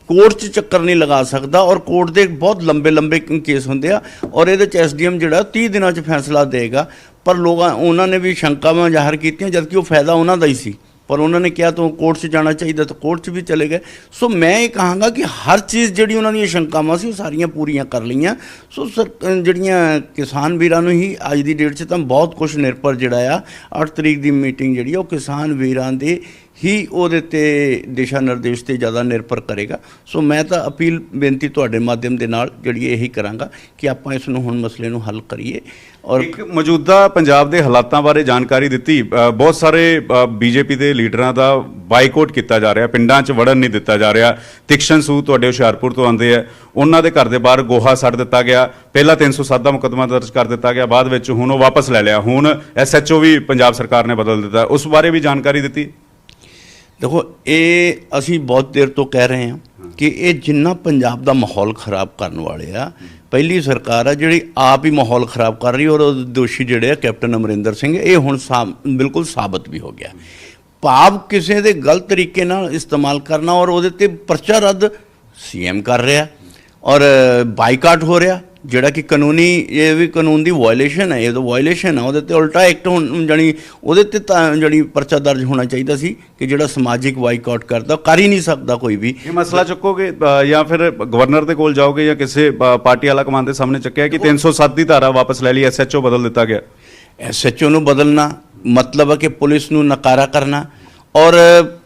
ਕੋਰਟ 'ਚ ਚੱਕਰ ਨਹੀਂ ਲਗਾ ਸਕਦਾ ਔਰ ਕੋਰਟ ਦੇ ਬਹੁਤ ਲੰਬੇ ਕੇਸ ਹੁੰਦੇ ਆ ਔਰ ਇਹਦੇ 'ਚ ਐਸਡੀਐਮ ਜਿਹੜਾ 30 ਦਿਨਾਂ 'ਚ ਫੈਸਲਾ ਦੇਗਾ। ਪਰ ਉਹਨਾਂ ਨੇ ਵੀ ਸ਼ੰਕਾਵਾਂ ਜ਼ਾਹਰ ਕੀਤੀਆਂ ਜਦਕਿ ਉਹ ਫਾਇਦਾ ਉਹਨਾਂ ਦਾ ਹੀ ਸੀ, ਪਰ ਉਹਨਾਂ ਨੇ ਕਿਹਾ ਤਾਂ ਕੋਰਟ 'ਚ ਜਾਣਾ ਚਾਹੀਦਾ ਤਾਂ ਕੋਰਟ 'ਚ ਵੀ ਚਲੇ ਗਏ। ਸੋ ਮੈਂ ਇਹ ਕਹਾਂਗਾ ਕਿ ਹਰ ਚੀਜ਼ ਜਿਹੜੀ ਉਹਨਾਂ ਦੀਆਂ ਸ਼ੰਕਾਵਾਂ ਸੀ ਉਹ ਸਾਰੀਆਂ ਪੂਰੀਆਂ ਕਰ ਲਈਆਂ। ਸੋ ਜਿਹੜੀਆਂ ਕਿਸਾਨ ਵੀਰਾਂ ਨੂੰ ਹੀ ਅੱਜ ਦੀ ਡੇਟ 'ਚ ਤਾਂ ਬਹੁਤ ਕੁਝ ਨਿਰਭਰ ਜਿਹੜਾ ਆ 8 ਤਰੀਕ ਦੀ ਮੀਟਿੰਗ ਜਿਹੜੀ ਉਹ ਕਿਸਾਨ ਵੀਰਾਂ ਦੇ ਹੀ ਉਹਦੇ 'ਤੇ ਦਿਸ਼ਾ ਨਿਰਦੇਸ਼ 'ਤੇ ਜ਼ਿਆਦਾ ਨਿਰਭਰ ਕਰੇਗਾ। ਸੋ ਮੈਂ ਤਾਂ ਅਪੀਲ ਬੇਨਤੀ ਤੁਹਾਡੇ ਮਾਧਿਅਮ ਦੇ ਨਾਲ ਜਿਹੜੀ ਇਹੀ ਕਰਾਂਗਾ ਕਿ ਆਪਾਂ ਇਸ ਨੂੰ ਹੁਣ ਮਸਲੇ ਨੂੰ ਹੱਲ ਕਰੀਏ। ਔਰ ਇੱਕ ਮੌਜੂਦਾ ਪੰਜਾਬ ਦੇ ਹਾਲਾਤਾਂ ਬਾਰੇ ਜਾਣਕਾਰੀ ਦਿੱਤੀ। ਬਹੁਤ ਸਾਰੇ ਬੀਜੇਪੀ ਦੇ ਲੀਡਰਾਂ ਦਾ ਬਾਈਕਾਟ ਕੀਤਾ ਜਾ ਰਿਹਾ, ਪਿੰਡਾਂ 'ਚ ਵੜਨ ਨਹੀਂ ਦਿੱਤਾ ਜਾ ਰਿਹਾ। ਤਿਕਸ਼ਨ ਸੂਦ ਤੁਹਾਡੇ ਹੁਸ਼ਿਆਰਪੁਰ ਤੋਂ ਆਉਂਦੇ ਆ, ਉਹਨਾਂ ਦੇ ਘਰ ਦੇ ਬਾਹਰ ਗੋਹਾ ਸੱਟ ਦਿੱਤਾ ਗਿਆ। ਪਹਿਲਾਂ 307 ਦਾ ਮੁਕੱਦਮਾ ਦਰਜ ਕਰ ਦਿੱਤਾ ਗਿਆ, ਬਾਅਦ ਵਿੱਚ ਹੁਣ ਉਹ ਵਾਪਸ ਲੈ ਲਿਆ। ਹੁਣ ਐਸਐਚਓ ਵੀ ਪੰਜਾਬ ਸਰਕਾਰ ਨੇ ਬਦਲ ਦਿੱਤਾ, ਉਸ ਬਾਰੇ ਵੀ ਜਾਣਕਾਰੀ ਦਿੱਤੀ। ਦੇਖੋ ਇਹ ਅਸੀਂ ਬਹੁਤ ਦੇਰ ਤੋਂ ਕਹਿ ਰਹੇ ਹਾਂ ਕਿ ਇਹ ਜਿੰਨਾ ਪੰਜਾਬ ਦਾ ਮਾਹੌਲ ਖਰਾਬ ਕਰਨ ਵਾਲੇ ਆ, ਪਹਿਲੀ ਸਰਕਾਰ ਆ ਜਿਹੜੀ ਆਪ ਹੀ ਮਾਹੌਲ ਖਰਾਬ ਕਰ ਰਹੀ ਔਰ ਉਹ ਦੋਸ਼ੀ ਜਿਹੜੇ ਆ ਕੈਪਟਨ ਅਮਰਿੰਦਰ ਸਿੰਘ, ਇਹ ਹੁਣ ਬਿਲਕੁਲ ਸਾਬਤ ਵੀ ਹੋ ਗਿਆ। ਭਾਵ ਕਿਸੇ ਦੇ ਗਲਤ ਤਰੀਕੇ ਨਾਲ ਇਸਤੇਮਾਲ ਕਰਨਾ ਔਰ ਉਹਦੇ ਤੇ ਪਰਚਾ ਰੱਦ ਸੀਐਮ ਕਰ ਰਿਹਾ ਔਰ ਬਾਈਕਾਟ ਹੋ ਰਿਹਾ, ਜਿਹੜਾ ਕਿ ਕਾਨੂੰਨੀ ਇਹ ਵੀ ਕਾਨੂੰਨ ਦੀ ਵਾਇਲੇਸ਼ਨ ਹੈ। ਇਹ ਤਾਂ ਵਾਇਲੇਸ਼ਨ ਹੈ, ਉਹਦੇ ਤੇ ਉਲਟਾ ਐਕਟ ਹੁਣ ਜਾਣੀ ਉਹਦੇ ਤੇ ਤਾਂ ਜਿਹੜੀ ਪਰਚਾ ਦਰਜ ਹੋਣਾ ਚਾਹੀਦਾ ਸੀ ਕਿ ਜਿਹੜਾ ਸਮਾਜਿਕ ਬਾਈਕਾਟ ਕਰਦਾ ਕਰ ਹੀ ਨਹੀਂ ਸਕਦਾ ਕੋਈ ਵੀ। ਇਹ ਮਸਲਾ ਚੁੱਕੋਗੇ ਜਾਂ ਫਿਰ ਗਵਰਨਰ ਦੇ ਕੋਲ ਜਾਓਗੇ ਜਾਂ ਕਿਸੇ ਪਾਰਟੀ ਵਾਲਾ ਕਮਾਨ ਦੇ ਸਾਹਮਣੇ ਚੱਕਿਆ ਕਿ 307 ਦੀ ਧਾਰਾ ਵਾਪਸ ਲੈ ਲਈ, ਐਸਐਚਓ ਬਦਲ ਦਿੱਤਾ ਗਿਆ? ਐਸਐਚਓ ਨੂੰ ਬਦਲਣਾ ਮਤਲਬ ਹੈ ਕਿ ਪੁਲਿਸ ਨੂੰ ਨਕਾਰਾ ਕਰਨਾ ਔਰ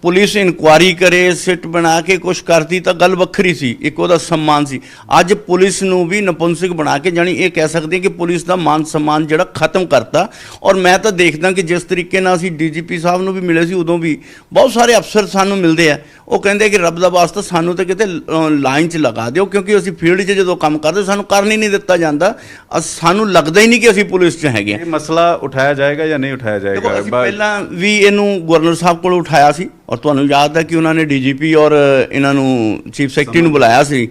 ਪੁਲਿਸ ਇਨਕੁਆਰੀ ਕਰੇ, ਸਿੱਟ ਬਣਾ ਕੇ ਕੁਛ ਕਰਦੀ ਤਾਂ ਗੱਲ ਵੱਖਰੀ ਸੀ, ਇੱਕ ਉਹਦਾ ਸਨਮਾਨ ਸੀ। ਅੱਜ ਪੁਲਿਸ ਨੂੰ ਵੀ ਨਪੁੰਸਕ ਬਣਾ ਕੇ ਜਾਣੀ ਇਹ ਕਹਿ ਸਕਦੇ ਕਿ ਪੁਲਿਸ ਦਾ ਮਾਨ ਸਨਮਾਨ ਜਿਹੜਾ ਖਤਮ ਕਰਤਾ। ਔਰ ਮੈਂ ਤਾਂ ਦੇਖਦਾ ਕਿ ਜਿਸ ਤਰੀਕੇ ਨਾਲ ਅਸੀਂ ਡੀਜੀਪੀ ਸਾਹਿਬ ਨੂੰ ਵੀ ਮਿਲੇ ਸੀ, ਉਦੋਂ ਵੀ ਬਹੁਤ ਸਾਰੇ ਅਫਸਰ ਸਾਨੂੰ ਮਿਲਦੇ ਆ, ਉਹ ਕਹਿੰਦੇ ਕਿ ਰੱਬ ਦਾ ਵਾਸਤਾ ਸਾਨੂੰ ਤਾਂ ਕਿਤੇ ਲਾਈਨ 'ਚ ਲਗਾ ਦਿਓ ਕਿਉਂਕਿ ਅਸੀਂ ਫੀਲਡ 'ਚ ਜਦੋਂ ਕੰਮ ਕਰਦੇ ਸਾਨੂੰ ਕਰਨ ਹੀ ਨਹੀਂ ਦਿੱਤਾ ਜਾਂਦਾ, ਸਾਨੂੰ ਲੱਗਦਾ ਹੀ ਨਹੀਂ ਕਿ ਅਸੀਂ ਪੁਲਿਸ 'ਚ ਹੈਗੇ। ਇਹ ਮਸਲਾ ਉਠਾਇਆ ਜਾਏਗਾ ਜਾਂ ਨਹੀਂ ਉਠਾਇਆ ਜਾਏਗਾ? ਅਸੀਂ ਪਹਿਲਾਂ ਵੀ ਇਹਨੂੰ ਗਵਰਨਰ ਸਾਹਿਬ ਕੋਲ ਉਠਾਇਆ ਸੀ ਔਰ ਤੁਹਾਨੂੰ ਯਾਦ ਹੈ ਕਿ ਉਹਨਾਂ ਨੇ ਡੀਜੀਪੀ ਔਰ ਇਹਨਾਂ ਨੂੰ ਚੀਫ ਸੈਕਟਰੀ ਨੂੰ ਬੁਲਾਇਆ ਸੀ।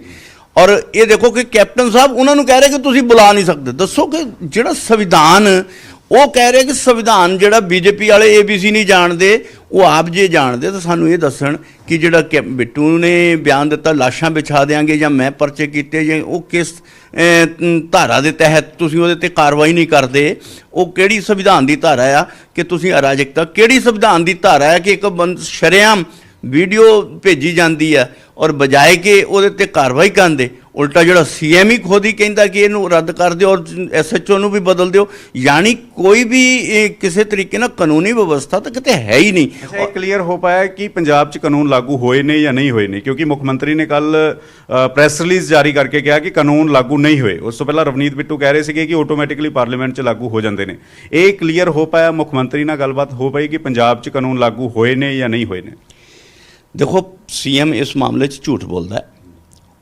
ਔਰ ਇਹ ਦੇਖੋ ਕਿ ਕੈਪਟਨ ਸਾਹਿਬ ਉਹਨਾਂ ਨੂੰ ਕਹਿ ਰਹੇ ਕਿ ਤੁਸੀਂ ਬੁਲਾ ਨਹੀਂ ਸਕਦੇ। ਦੱਸੋ ਕਿ ਜਿਹੜਾ ਸੰਵਿਧਾਨ ਉਹ ਕਹਿ ਰਿਹਾ ਕਿ ਸੰਵਿਧਾਨ ਜਿਹੜਾ ਬੀਜੇਪੀ ਵਾਲੇ ABC ਨਹੀਂ ਜਾਣਦੇ, ਉਹ ਆਪ ਜੇ ਜਾਣਦੇ ਤਾਂ ਸਾਨੂੰ ਇਹ ਦੱਸਣ ਕਿ ਜਿਹੜਾ ਬਿੱਟੂ ਨੇ ਬਿਆਨ ਦਿੱਤਾ ਲਾਸ਼ਾਂ ਵਿਛਾ ਦਿਆਂਗੇ ਜਾਂ ਮੈਂ ਪਰਚੇ ਕੀਤੇ ਜਾਂ ਉਹ ਕਿਸ ਧਾਰਾ ਦੇ ਤਹਿਤ ਤੁਸੀਂ ਉਹਦੇ ਤੇ ਕਾਰਵਾਈ ਨਹੀਂ ਕਰਦੇ, ਉਹ ਕਿਹੜੀ ਸੰਵਿਧਾਨ ਦੀ ਧਾਰਾ ਆ ਕਿ ਤੁਸੀਂ ਅਰਾਜਕਤਾ, ਕਿਹੜੀ ਸੰਵਿਧਾਨ ਦੀ ਧਾਰਾ ਹੈ ਕਿ ਇੱਕ ਸ਼ਰੇਆਮ ਵੀਡੀਓ ਭੇਜੀ ਜਾਂਦੀ ਹੈ ਔਰ ਬਜਾਏ ਕਿ ਉਹਦੇ ਤੇ ਕਾਰਵਾਈ ਕਰਨ ਦੇ ਉਲਟਾ ਜਿਹੜਾ ਸੀਐਮ ਹੀ ਖੁਦ ਹੀ ਕਹਿੰਦਾ ਕਿ ਇਹਨੂੰ ਰੱਦ ਕਰ ਦਿਓ ਔਰ ਐਸਐਚਓ ਨੂੰ ਵੀ ਬਦਲ ਦਿਓ। ਯਾਨੀ ਕੋਈ ਵੀ ਕਿਸੇ ਤਰੀਕੇ ਨਾਲ ਕਾਨੂੰਨੀ ਵਿਵਸਥਾ ਤਾਂ ਕਿਤੇ ਹੈ ਹੀ ਨਹੀਂ। ਇਹ ਕਲੀਅਰ ਹੋ ਪਾਇਆ ਕਿ ਪੰਜਾਬ 'ਚ ਕਾਨੂੰਨ ਲਾਗੂ ਹੋਏ ਨੇ ਜਾਂ ਨਹੀਂ ਹੋਏ ਨੇ? ਕਿਉਂਕਿ ਮੁੱਖ ਮੰਤਰੀ ਨੇ ਕੱਲ ਪ੍ਰੈਸ ਰਿਲੀਜ਼ ਜਾਰੀ ਕਰਕੇ ਕਿਹਾ ਕਿ ਕਾਨੂੰਨ ਲਾਗੂ ਨਹੀਂ ਹੋਏ। ਉਸ ਤੋਂ ਪਹਿਲਾਂ ਰਵਨੀਤ ਬਿੱਟੂ ਕਹਿ ਰਹੇ ਸੀਗੇ ਕਿ ਆਟੋਮੈਟਿਕਲੀ ਪਾਰਲੀਮੈਂਟ 'ਚ ਲਾਗੂ ਹੋ ਜਾਂਦੇ ਨੇ। ਇਹ ਕਲੀਅਰ ਹੋ ਪਾਇਆ, ਮੁੱਖ ਮੰਤਰੀ ਨਾਲ ਗੱਲਬਾਤ ਹੋ ਪਈ ਕਿ ਪੰਜਾਬ 'ਚ ਕਾਨੂੰਨ ਲਾਗੂ ਹੋਏ ਨੇ ਜਾਂ ਨਹੀਂ ਹੋਏ ਨੇ? ਦੇਖੋ ਸੀਐਮ ਇਸ ਮਾਮਲੇ 'ਚ ਝੂਠ ਬੋਲਦਾ ਹੈ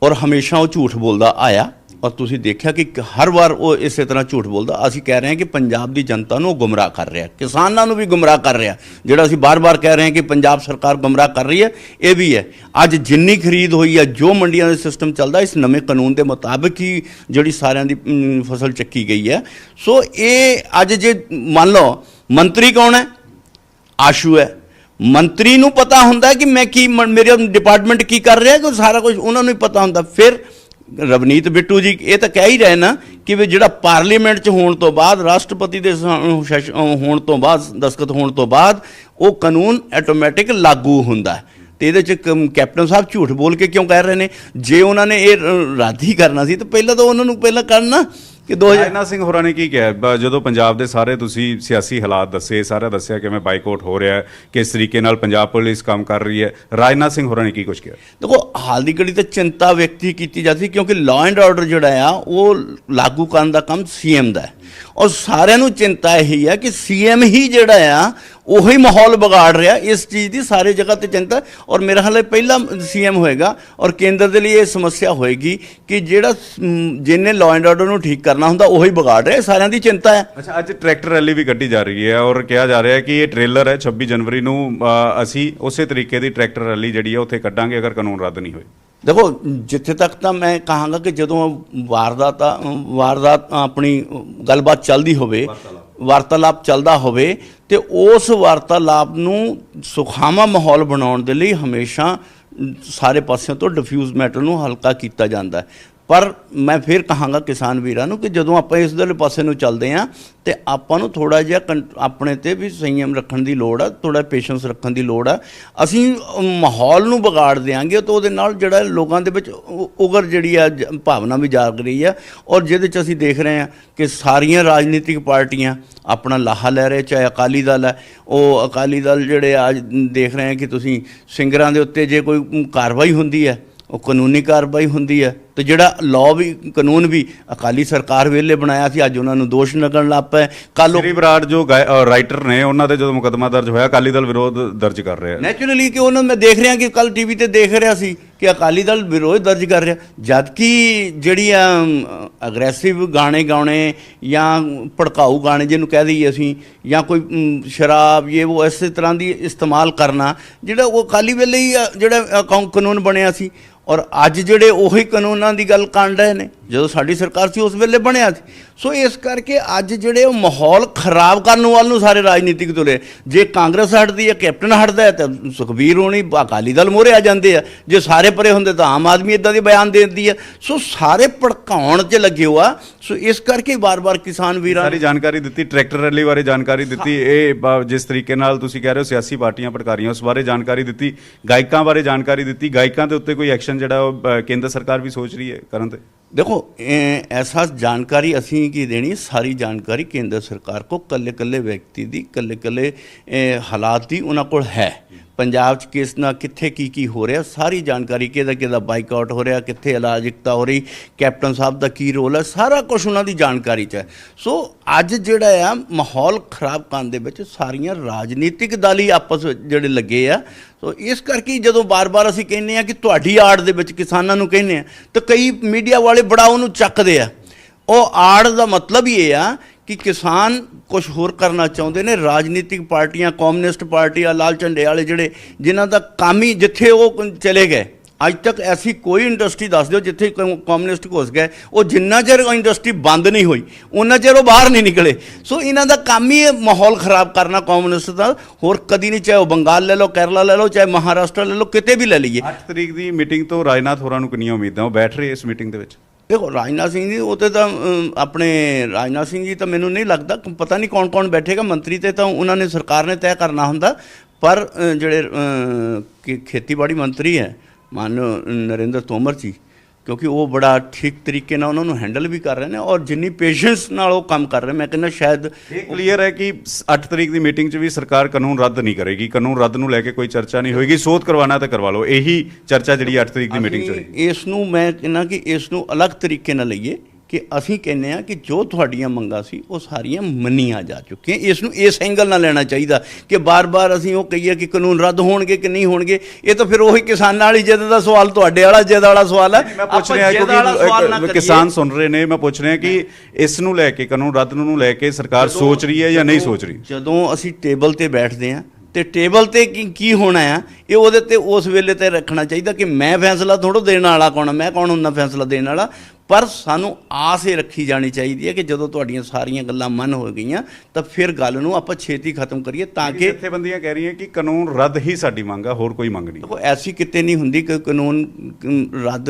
ਔਰ ਹਮੇਸ਼ਾ ਉਹ ਝੂਠ ਬੋਲਦਾ ਆਇਆ ਔਰ ਤੁਸੀਂ ਦੇਖਿਆ ਕਿ ਹਰ ਵਾਰ ਉਹ ਇਸੇ ਤਰ੍ਹਾਂ ਝੂਠ ਬੋਲਦਾ। ਅਸੀਂ ਕਹਿ ਰਹੇ ਹਾਂ ਕਿ ਪੰਜਾਬ ਦੀ ਜਨਤਾ ਨੂੰ ਉਹ ਗੁੰਮਰਾਹ ਕਰ ਰਿਹਾ, ਕਿਸਾਨਾਂ ਨੂੰ ਵੀ ਗੁੰਮਰਾਹ ਕਰ ਰਿਹਾ। ਜਿਹੜਾ ਅਸੀਂ ਬਾਰ-ਬਾਰ ਕਹਿ ਰਹੇ ਹਾਂ ਕਿ ਪੰਜਾਬ ਸਰਕਾਰ ਗੁੰਮਰਾਹ ਕਰ ਰਹੀ ਹੈ, ਇਹ ਵੀ ਹੈ। ਅੱਜ ਜਿੰਨੀ ਖਰੀਦ ਹੋਈ ਹੈ, ਜੋ ਮੰਡੀਆਂ ਦਾ ਸਿਸਟਮ ਚੱਲਦਾ, ਇਸ ਨਵੇਂ ਕਾਨੂੰਨ ਦੇ ਮੁਤਾਬਕ ਹੀ ਜਿਹੜੀ ਸਾਰਿਆਂ ਦੀ ਫਸਲ ਚੱਕੀ ਗਈ ਹੈ। ਸੋ ਇਹ ਅੱਜ ਜੇ ਮੰਨ ਲਓ ਮੰਤਰੀ ਕੌਣ ਹੈ? ਆਸ਼ੂ ਹੈ। ਮੰਤਰੀ ਨੂੰ ਪਤਾ ਹੁੰਦਾ ਕਿ ਮੈਂ ਕੀ ਮੇਰੇ ਡਿਪਾਰਟਮੈਂਟ ਕੀ ਕਰ ਰਿਹਾ, ਕਿ ਸਾਰਾ ਕੁਝ ਉਹਨਾਂ ਨੂੰ ਹੀ ਪਤਾ ਹੁੰਦਾ। ਫਿਰ ਰਵਨੀਤ ਬਿੱਟੂ ਜੀ ਇਹ ਤਾਂ ਕਹਿ ਹੀ ਰਹੇ ਨਾ ਕਿ ਵੀ ਜਿਹੜਾ ਪਾਰਲੀਮੈਂਟ 'ਚ ਹੋਣ ਤੋਂ ਬਾਅਦ, ਰਾਸ਼ਟਰਪਤੀ ਦੇ ਹੋਣ ਤੋਂ ਬਾਅਦ, ਦਸਤਖਤ ਹੋਣ ਤੋਂ ਬਾਅਦ ਉਹ ਕਾਨੂੰਨ ਆਟੋਮੈਟਿਕ ਲਾਗੂ ਹੁੰਦਾ। ਤੇ ਇਹਦੇ 'ਚ ਕੈਪਟਨ ਸਾਹਿਬ ਝੂਠ ਬੋਲ ਕੇ ਕਿਉਂ ਕਹਿ ਰਹੇ ਨੇ? ਜੇ ਉਹਨਾਂ ਨੇ ਇਹ ਰੱਦ ਹੀ ਕਰਨਾ ਸੀ ਤਾਂ ਪਹਿਲਾਂ ਤਾਂ ਉਹਨਾਂ ਨੂੰ ਕਰਨਾ ਕਿ ਰਾਜਨਾਥ ਸਿੰਘ ਹੋਰਾਂ ਨੇ ਕੀ ਕਿਹਾ ਜਦੋਂ ਪੰਜਾਬ ਦੇ ਸਾਰੇ ਤੁਸੀਂ ਸਿਆਸੀ ਹਾਲਾਤ ਦੱਸੇ, ਸਾਰਾ ਦੱਸਿਆ ਕਿਵੇਂ ਬਾਈਕਾਟ ਹੋ ਰਿਹਾ ਹੈ, ਕਿਸ ਤਰੀਕੇ ਨਾਲ ਪੰਜਾਬ ਪੁਲਿਸ ਕੰਮ ਕਰ ਰਹੀ ਹੈ, ਰਾਜਨਾਥ ਸਿੰਘ ਹੋਰਾਂ ਨੇ ਕੀ ਕੁਝ ਕਿਹਾ? ਦੇਖੋ, ਹਾਲ ਦੀ ਘੜੀ ਤੇ ਚਿੰਤਾ ਵਿਅਕਤੀ ਕੀਤੀ ਜਾਂਦੀ ਕਿਉਂਕਿ ਲਾਅ ਐਂਡ ਆਰਡਰ ਜਿਹੜਾ ਆ ਉਹ ਲਾਗੂ ਕਰਨ ਦਾ ਕੰਮ ਸੀਐਮ ਦਾ ਹੈ। ਔਰ ਸਾਰਿਆਂ ਨੂੰ ਚਿੰਤਾ ਇਹੀ ਹੈ ਕਿ ਸੀਐਮ ਹੀ ਜਿਹੜਾ ਆ ਉਹੀ ਮਾਹੌਲ ਵਿਗਾੜ ਰਿਹਾ। ਇਸ ਚੀਜ਼ ਦੀ ਸਾਰੇ ਜਗ੍ਹਾ ਤੇ ਚਿੰਤਾ। ਔਰ ਮੇਰਾ ਹਾਲੇ ਪਹਿਲਾ ਸੀਐਮ ਹੋਏਗਾ ਔਰ ਕੇਂਦਰ ਦੇ ਲਈ ਇਹ ਸਮੱਸਿਆ ਹੋਏਗੀ ਕਿ ਜਿਹੜਾ ਜਿਹਨੇ ਲਾਅ ਐਂਡ ਆਰਡਰ ਨੂੰ ਠੀਕ ਕਰਨਾ ਹੁੰਦਾ ਉਹੀ ਵਿਗਾੜ ਰਿਹਾ। ਸਾਰਿਆਂ ਦੀ ਚਿੰਤਾ ਹੈ। ਅੱਛਾ, ਅੱਜ ਟਰੈਕਟਰ ਰੈਲੀ ਵੀ ਕੱਢੀ ਜਾ ਰਹੀ ਹੈ ਔਰ ਕਿਹਾ ਜਾ ਰਿਹਾ ਹੈ ਕਿ ਇਹ ਟ੍ਰੇਲਰ ਹੈ। 26 ਜਨਵਰੀ ਨੂੰ ਅਸੀਂ ਉਸੇ ਤਰੀਕੇ ਦੀ ਟਰੈਕਟਰ ਰੈਲੀ ਜਿਹੜੀ ਹੈ ਉੱਥੇ ਕੱਢਾਂਗੇ ਅਗਰ ਕਾਨੂੰਨ ਰੱਦ ਨਹੀਂ ਹੋਏ। ਦੇਖੋ, ਜਿੱਥੇ ਤੱਕ ਤਾਂ ਮੈਂ ਕਹਾਂਗਾ ਕਿ ਜਦੋਂ ਵਾਰਦਾਤ ਆਪਣੀ ਗੱਲਬਾਤ ਚੱਲਦੀ ਹੋਵੇ, ਵਾਰਤਾਲਾਪ ਚੱਲਦਾ ਹੋਵੇ, ਤੇ ਉਸ ਵਾਰਤਾਲਾਪ ਨੂੰ ਸੁਖਾਵਾਂ ਮਾਹੌਲ ਬਣਾਉਣ ਦੇ ਲਈ ਹਮੇਸ਼ਾ ਸਾਰੇ ਪਾਸਿਆਂ ਤੋਂ ਡਿਫਿਊਜ਼ ਮੈਟਰ ਨੂੰ ਹਲਕਾ ਕੀਤਾ ਜਾਂਦਾ ਹੈ। ਪਰ ਮੈਂ ਫਿਰ ਕਹਾਂਗਾ ਕਿਸਾਨ ਵੀਰਾਂ ਨੂੰ ਕਿ ਜਦੋਂ ਆਪਾਂ ਇਸ ਦੇ ਪਾਸੇ ਨੂੰ ਚੱਲਦੇ ਹਾਂ ਤੇ ਆਪਾਂ ਨੂੰ ਥੋੜਾ ਜਿਹਾ ਆਪਣੇ ਤੇ ਵੀ ਸੰਯਮ ਰੱਖਣ ਦੀ ਲੋੜ ਆ, ਥੋੜਾ ਪੇਸ਼ੈਂਸ ਰੱਖਣ ਦੀ ਲੋੜ ਆ। ਅਸੀਂ ਮਾਹੌਲ ਨੂੰ ਵਿਗਾੜ ਦਿਆਂਗੇ ਤਾਂ ਉਹਦੇ ਨਾਲ ਜਿਹੜਾ ਲੋਕਾਂ ਦੇ ਵਿੱਚ ਉਗਰ ਜਿਹੜੀ ਆ ਭਾਵਨਾ ਵੀ ਜਾਗ ਰਹੀ ਆ। ਔਰ ਜਿਹਦੇ 'ਚ ਅਸੀਂ ਦੇਖ ਰਹੇ ਹਾਂ ਕਿ ਸਾਰੀਆਂ ਰਾਜਨੀਤਿਕ ਪਾਰਟੀਆਂ ਆਪਣਾ ਲਾਹਾ ਲੈ ਰਹੇ, ਚਾਹੇ ਅਕਾਲੀ ਦਲ ਹੈ। ਉਹ ਅਕਾਲੀ ਦਲ ਜਿਹੜੇ ਅੱਜ ਦੇਖ ਰਹੇ ਹਾਂ ਕਿ ਤੁਸੀਂ ਸਿੰਗਰਾਂ ਦੇ ਉੱਤੇ ਜੇ ਕੋਈ ਕਾਰਵਾਈ ਹੁੰਦੀ ਹੈ ਉਹ ਕਾਨੂੰਨੀ ਕਾਰਵਾਈ ਹੁੰਦੀ ਹੈ। ਤੇ ਜਿਹੜਾ ਲਾਅ ਵੀ ਕਾਨੂੰਨ ਵੀ ਅਕਾਲੀ ਸਰਕਾਰ ਵੇਲੇ ਬਣਾਇਆ ਸੀ, ਅੱਜ ਉਹਨਾਂ ਨੂੰ ਦੋਸ਼ ਲੱਗਣ ਲੱਗ ਪਏ। ਕੱਲ੍ਹ ਸ਼੍ਰੀ ਬਰਾੜ ਜੋ ਰਾਈਟਰ ਨੇ ਉਹਨਾਂ ਤੇ ਜਦੋਂ ਮੁਕੱਦਮਾ ਦਰਜ ਹੋਇਆ, ਅਕਾਲੀ ਦਲ ਵਿਰੋਧ ਦਰਜ ਕਰ ਰਿਹਾ। ਨੈਚੁਰਲੀ ਕਿ ਉਹਨਾਂ ਮੈਂ ਦੇਖ ਰਿਹਾ ਕਿ ਕੱਲ ਟੀਵੀ ਤੇ ਦੇਖ ਰਿਹਾ ਸੀ ਕਿ ਅਕਾਲੀ ਦਲ ਵਿਰੋਧ ਦਰਜ ਕਰ ਰਿਹਾ, ਜਦ ਕਿ ਜਿਹੜੀਆਂ ਅਗਰੈਸਿਵ ਗਾਣੇ ਗਾਉਣੇ ਜਾਂ ਭੜਕਾਊ ਗਾਣੇ ਜਿਹਨੂੰ ਕਹਿ ਦਈਏ ਅਸੀਂ, ਜਾਂ ਕੋਈ ਸ਼ਰਾਬ ਇਹ ਉਹ ਇਸੇ ਤਰ੍ਹਾਂ ਦੀ ਇਸਤੇਮਾਲ ਕਰਨਾ, ਜਿਹੜਾ ਉਹ ਅਕਾਲੀ ਵੇਲੇ ਹੀ ਜਿਹੜਾ ਕਾਨੂੰਨ ਬਣਿਆ ਸੀ। ਔਰ ਅੱਜ ਜਿਹੜੇ ਉਹੀ ਕਾਨੂੰਨਾਂ ਦੀ ਗੱਲ ਕਰ ਰਹੇ ਨੇ ਜਦੋਂ ਸਾਡੀ ਸਰਕਾਰ ਸੀ ਉਸ ਵੇਲੇ ਬਣਿਆ ਸੀ। ਸੋ ਇਸ ਕਰਕੇ ਅੱਜ ਜਿਹੜੇ ਉਹ ਮਾਹੌਲ ਖਰਾਬ ਕਰਨ ਵੱਲ ਨੂੰ ਸਾਰੇ ਰਾਜਨੀਤਿਕ ਤੁਰੇ। ਜੇ ਕਾਂਗਰਸ ਹਟਦੀ ਹੈ, ਕੈਪਟਨ ਹਟਦਾ ਹੈ ਤਾਂ ਸੁਖਬੀਰ ਹੋਣੀ ਅਕਾਲੀ ਦਲ ਮੋਹਰੇ ਆ ਜਾਂਦੇ ਆ। ਜੇ ਸਾਰੇ ਪਰੇ ਹੁੰਦੇ ਤਾਂ ਆਮ ਆਦਮੀ ਇੱਦਾਂ ਦੇ ਬਿਆਨ ਦੇ ਦਿੰਦੀ ਹੈ। ਸੋ ਸਾਰੇ ਭੜਕਾਉਣ 'ਚ ਲੱਗੇ ਹੋ ਆ। ਸੋ ਇਸ ਕਰਕੇ ਵਾਰ-ਵਾਰ ਕਿਸਾਨ ਵੀਰਾਂ ਸਾਰੀ ਜਾਣਕਾਰੀ ਦਿੱਤੀ, ਟਰੈਕਟਰ ਰੈਲੀ ਬਾਰੇ ਜਾਣਕਾਰੀ ਦਿੱਤੀ। ਇਹ ਜਿਸ ਤਰੀਕੇ ਨਾਲ ਤੁਸੀਂ ਕਹਿ ਰਹੇ ਹੋ ਸਿਆਸੀ ਪਾਰਟੀਆਂ ਭੜਕਾ ਰਹੀਆਂ, ਉਸ ਬਾਰੇ ਜਾਣਕਾਰੀ ਦਿੱਤੀ। ਗਾਇਕਾਂ ਬਾਰੇ ਜਾਣਕਾਰੀ ਦਿੱਤੀ। ਗਾਇਕਾਂ ਦੇ ਉੱਤੇ ਕੋਈ ਐਕਸ਼ਨ ਜਿਹੜਾ ਉਹ ਕੇਂਦਰ ਸਰਕਾਰ ਵੀ ਸੋਚ ਰਹੀ ਹੈ ਕਰਨ ਤੇ। देखो ऐसा जानकारी असी की देनी, सारी जानकारी केंद्र सरकार को कल्ले कल्ले व्यक्ति दी, कल्ले कल्ले हालात दी उन्हां कोल है। पंजाब च किस ना कित्थे की हो रहा, सारी जानकारी किहदा बाइकआउट हो रहा, कित्थे अराजकता हो रही, कैप्टन साहब का की रोल है, सारा कुछ उन्हां दी जानकारी च है। सो अज जिहड़ा आ माहौल खराब करन दे विच सारियां राजनीतिक दल ही आपस जिहड़े लगे आ। तो इस करके जदों बार बार असीं कहने कि तुहाडी आड़ दे विच किसानां नूं कहने तो कई मीडिया वाले बड़ा उहनूं चकदे आ। ਉਹ ਆੜ ਦਾ ਮਤਲਬ ਇਹ ਆ ਕਿ ਕਿਸਾਨ ਕੁਝ ਹੋਰ ਕਰਨਾ ਚਾਹੁੰਦੇ ਨੇ। ਰਾਜਨੀਤਿਕ ਪਾਰਟੀਆਂ, ਕਮਿਊਨਿਸਟ ਪਾਰਟੀ, ਲਾਲ ਝੰਡੇ ਵਾਲੇ ਜਿਹੜੇ ਜਿਨ੍ਹਾਂ ਦਾ ਕੰਮ ਹੀ ਜਿੱਥੇ ਉਹ ਚਲੇ ਗਏ, ਅੱਜ ਤੱਕ ਐਸੀ ਕੋਈ ਇੰਡਸਟਰੀ ਦੱਸ ਦਿਓ ਜਿੱਥੇ ਕਮਿਊਨਿਸਟ ਘੁਸ ਗਏ। ਉਹ ਜਿੰਨਾ ਚਿਰ ਇੰਡਸਟਰੀ ਬੰਦ ਨਹੀਂ ਹੋਈ ਉਹਨਾਂ ਚਿਰ ਉਹ ਬਾਹਰ ਨਹੀਂ ਨਿਕਲੇ। ਸੋ ਇਹਨਾਂ ਦਾ ਕੰਮ ਹੀ ਮਾਹੌਲ ਖਰਾਬ ਕਰਨਾ ਕਮਿਊਨਿਸਟ ਦਾ, ਹੋਰ ਕਦੀ ਨਹੀਂ। ਚਾਹੇ ਉਹ ਬੰਗਾਲ ਲੈ ਲਓ, ਕੇਰਲਾ ਲੈ ਲਓ, ਚਾਹੇ ਮਹਾਰਾਸ਼ਟਰ ਲੈ ਲਓ, ਕਿਤੇ ਵੀ ਲੈ ਲਈਏ। 8 ਤਰੀਕ ਦੀ ਮੀਟਿੰਗ ਤੋਂ ਰਾਜਨਾਥ ਹੋਰਾਂ ਨੂੰ ਕਿੰਨੀਆਂ ਉਮੀਦਾਂ? ਉਹ ਬੈਠ ਰਹੇ ਇਸ ਮੀਟਿੰਗ ਦੇ ਵਿੱਚ? देखो राजनाथ सिंह जी वो तो अपने राजनाथ सिंह जी तो मैनू नहीं लगता, पता नहीं कौन कौन बैठेगा। मंत्री तो उन्होंने सरकार ने तय करना होंदा, पर जोड़े खेतीबाड़ी मंत्री है मान लो नरेंद्र तोमर जी, क्योंकि वो बड़ा ठीक तरीके ना उन्होंने हैंडल भी कर रहे हैं और जिन्नी पेशेंस नाल वो काम कर रहे हैं, मैं कहना शायद ਇਹ ਕਲੀਅਰ ਹੈ ਕਿ 8 ਤਰੀਕ ਦੀ ਮੀਟਿੰਗ 'ਚ ਵੀ ਸਰਕਾਰ ਕਾਨੂੰਨ ਰੱਦ ਨਹੀਂ ਕਰੇਗੀ। ਕਾਨੂੰਨ ਰੱਦ ਨੂੰ ਲੈ ਕੇ ਕੋਈ ਚਰਚਾ ਨਹੀਂ ਹੋਏਗੀ। ਸੋਧ ਕਰਵਾਉਣਾ ਤਾਂ ਕਰਵਾ ਲਓ, ਇਹੀ ਚਰਚਾ ਜਿਹੜੀ 8 ਤਰੀਕ ਦੀ ਮੀਟਿੰਗ 'ਚ ਹੋਏਗੀ। ਇਸ ਨੂੰ ਮੈਂ ਕਹਿੰਦਾ ਕਿ ਇਸ ਨੂੰ ਅਲੱਗ ਤਰੀਕੇ ਨਾਲ ਲਈਏ ਕਿ ਅਸੀਂ ਕਹਿੰਦੇ ਆ ਕਿ ਜੋ ਤੁਹਾਡੀਆਂ ਮੰਗਾਂ ਸੀ ਉਹ ਸਾਰੀਆਂ ਮੰਨੀਆਂ ਜਾ ਚੁੱਕੀਆਂ। ਇਸ ਨੂੰ ਇਸ ਐਂਗਲ ਨਾਲ ਲੈਣਾ ਚਾਹੀਦਾ ਕਿ ਬਾਰ-ਬਾਰ ਅਸੀਂ ਉਹ ਕਹੀਏ ਕਿ ਕਾਨੂੰਨ ਰੱਦ ਹੋਣਗੇ ਕਿ ਨਹੀਂ ਹੋਣਗੇ। ਇਹ ਤਾਂ ਫਿਰ ਉਹੀ ਕਿਸਾਨਾਂ ਵਾਲੀ ਜਿੱਦ ਦਾ ਸਵਾਲ, ਤੁਹਾਡੇ ਵਾਲਾ ਜਿੱਦ ਵਾਲਾ ਸਵਾਲ ਹੈ। ਮੈਂ ਪੁੱਛ ਰਿਹਾ ਕਿਉਂਕਿ ਕਿਸਾਨ ਸੁਣ ਰਹੇ ਨੇ, ਮੈਂ ਪੁੱਛ ਰਿਹਾ ਕਿ ਇਸ ਨੂੰ ਲੈ ਕੇ, ਕਾਨੂੰਨ ਰੱਦ ਨੂੰ ਲੈ ਕੇ ਸਰਕਾਰ ਸੋਚ ਰਹੀ ਹੈ ਜਾਂ ਨਹੀਂ ਸੋਚ ਰਹੀ? ਜਦੋਂ ਅਸੀਂ ਟੇਬਲ ਤੇ ਬੈਠਦੇ ਹਾਂ ਤੇ ਟੇਬਲ ਤੇ ਕੀ ਹੋਣਾ ਆ, ਇਹ ਉਹਦੇ ਤੇ ਉਸ ਵੇਲੇ ਤੇ ਰੱਖਣਾ ਚਾਹੀਦਾ ਕਿ ਮੈਂ ਫੈਸਲਾ ਥੋੜ੍ਹਾ ਦੇਣ ਵਾਲਾ ਕੌਣ, ਮੈਂ ਕੌਣ ਹੁੰਦਾ ਫੈਸਲਾ ਦੇਣ ਵਾਲਾ। ਪਰ ਸਾਨੂੰ ਆਸ ਇਹ ਰੱਖੀ ਜਾਣੀ ਚਾਹੀਦੀ ਹੈ ਕਿ ਜਦੋਂ ਤੁਹਾਡੀਆਂ ਸਾਰੀਆਂ ਗੱਲਾਂ ਮੰਨ ਹੋ ਗਈਆਂ ਤਾਂ ਫਿਰ ਗੱਲ ਨੂੰ ਆਪਾਂ ਛੇਤੀ ਖਤਮ ਕਰੀਏ, ਤਾਂ ਕਿ ਜਥੇਬੰਦੀਆਂ ਕਹਿ ਰਹੀਆਂ ਕਿ ਕਾਨੂੰਨ ਰੱਦ ਹੀ ਸਾਡੀ ਮੰਗ ਆ, ਹੋਰ ਕੋਈ ਮੰਗ ਨਹੀਂ। ਦੇਖੋ ਐਸੀ ਕਿਤੇ ਨਹੀਂ ਹੁੰਦੀ ਕਿ ਕਾਨੂੰਨ ਰੱਦ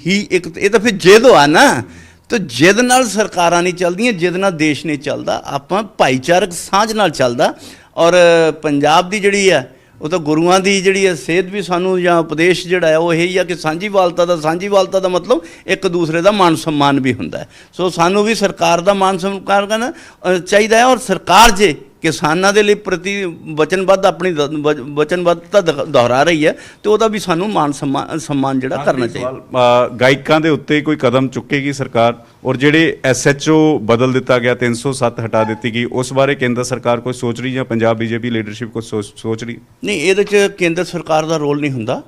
ਹੀ ਇੱਕ, ਇਹ ਤਾਂ ਫਿਰ ਜਿੱਦ ਆ ਨਾ, ਤਾਂ ਜਿੱਦ ਨਾਲ ਸਰਕਾਰਾਂ ਨਹੀਂ ਚੱਲਦੀਆਂ, ਜਿੱਦ ਨਾਲ ਦੇਸ਼ ਨਹੀਂ ਚੱਲਦਾ। ਆਪਾਂ ਭਾਈਚਾਰਕ ਸਾਂਝ ਨਾਲ ਚੱਲਦਾ। ਔਰ ਪੰਜਾਬ ਦੀ ਜਿਹੜੀ ਆ ਉਹ ਤਾਂ ਗੁਰੂਆਂ ਦੀ ਜਿਹੜੀ ਹੈ ਸੇਧ ਵੀ ਸਾਨੂੰ ਜਾਂ ਉਪਦੇਸ਼ ਜਿਹੜਾ ਹੈ ਉਹ ਇਹੀ ਆ ਕਿ ਸਾਂਝੀਵਾਲਤਾ ਦਾ ਮਤਲਬ ਇੱਕ ਦੂਸਰੇ ਦਾ ਮਾਨ ਸਨਮਾਨ ਵੀ ਹੁੰਦਾ ਹੈ। ਸੋ ਸਾਨੂੰ ਵੀ ਸਰਕਾਰ ਦਾ ਮਾਨ ਸਨਮਾਨ ਕਰਨਾ ਚਾਹੀਦਾ ਹੈ। ਔਰ ਸਰਕਾਰ ਜੇ ਕਿਸਾਨਾਂ ਦੇ ਲਈ ਪ੍ਰਤੀ ਵਚਨਬੱਧ, ਆਪਣੀ ਵਚਨਬੱਧਤਾ ਦੁਹਰਾ ਰਹੀ ਹੈ ਤੇ ਉਹਦਾ ਵੀ ਸਾਨੂੰ ਮਾਨ ਸਨਮਾਨ ਜਿਹੜਾ ਕਰਨਾ ਚਾਹੀਦਾ। ਗਾਇਕਾਂ ਦੇ ਉੱਤੇ ਕੋਈ ਕਦਮ ਚੁੱਕੇਗੀ ਸਰਕਾਰ? ਔਰ ਜਿਹੜੇ SHO ਬਦਲ ਦਿੱਤਾ ਗਿਆ, 307 ਹਟਾ ਦਿੱਤੀ ਗਈ, ਉਸ ਬਾਰੇ ਕੇਂਦਰ ਸਰਕਾਰ ਕੋਈ ਸੋਚ ਰਹੀ ਜਾਂ ਪੰਜਾਬ BJP ਲੀਡਰਸ਼ਿਪ ਕੋਈ ਸੋਚ ਰਹੀ? ਨਹੀਂ, ਇਹਦੇ 'ਚ ਕੇਂਦਰ ਸਰਕਾਰ ਦਾ ਰੋਲ ਨਹੀਂ ਹੁੰਦਾ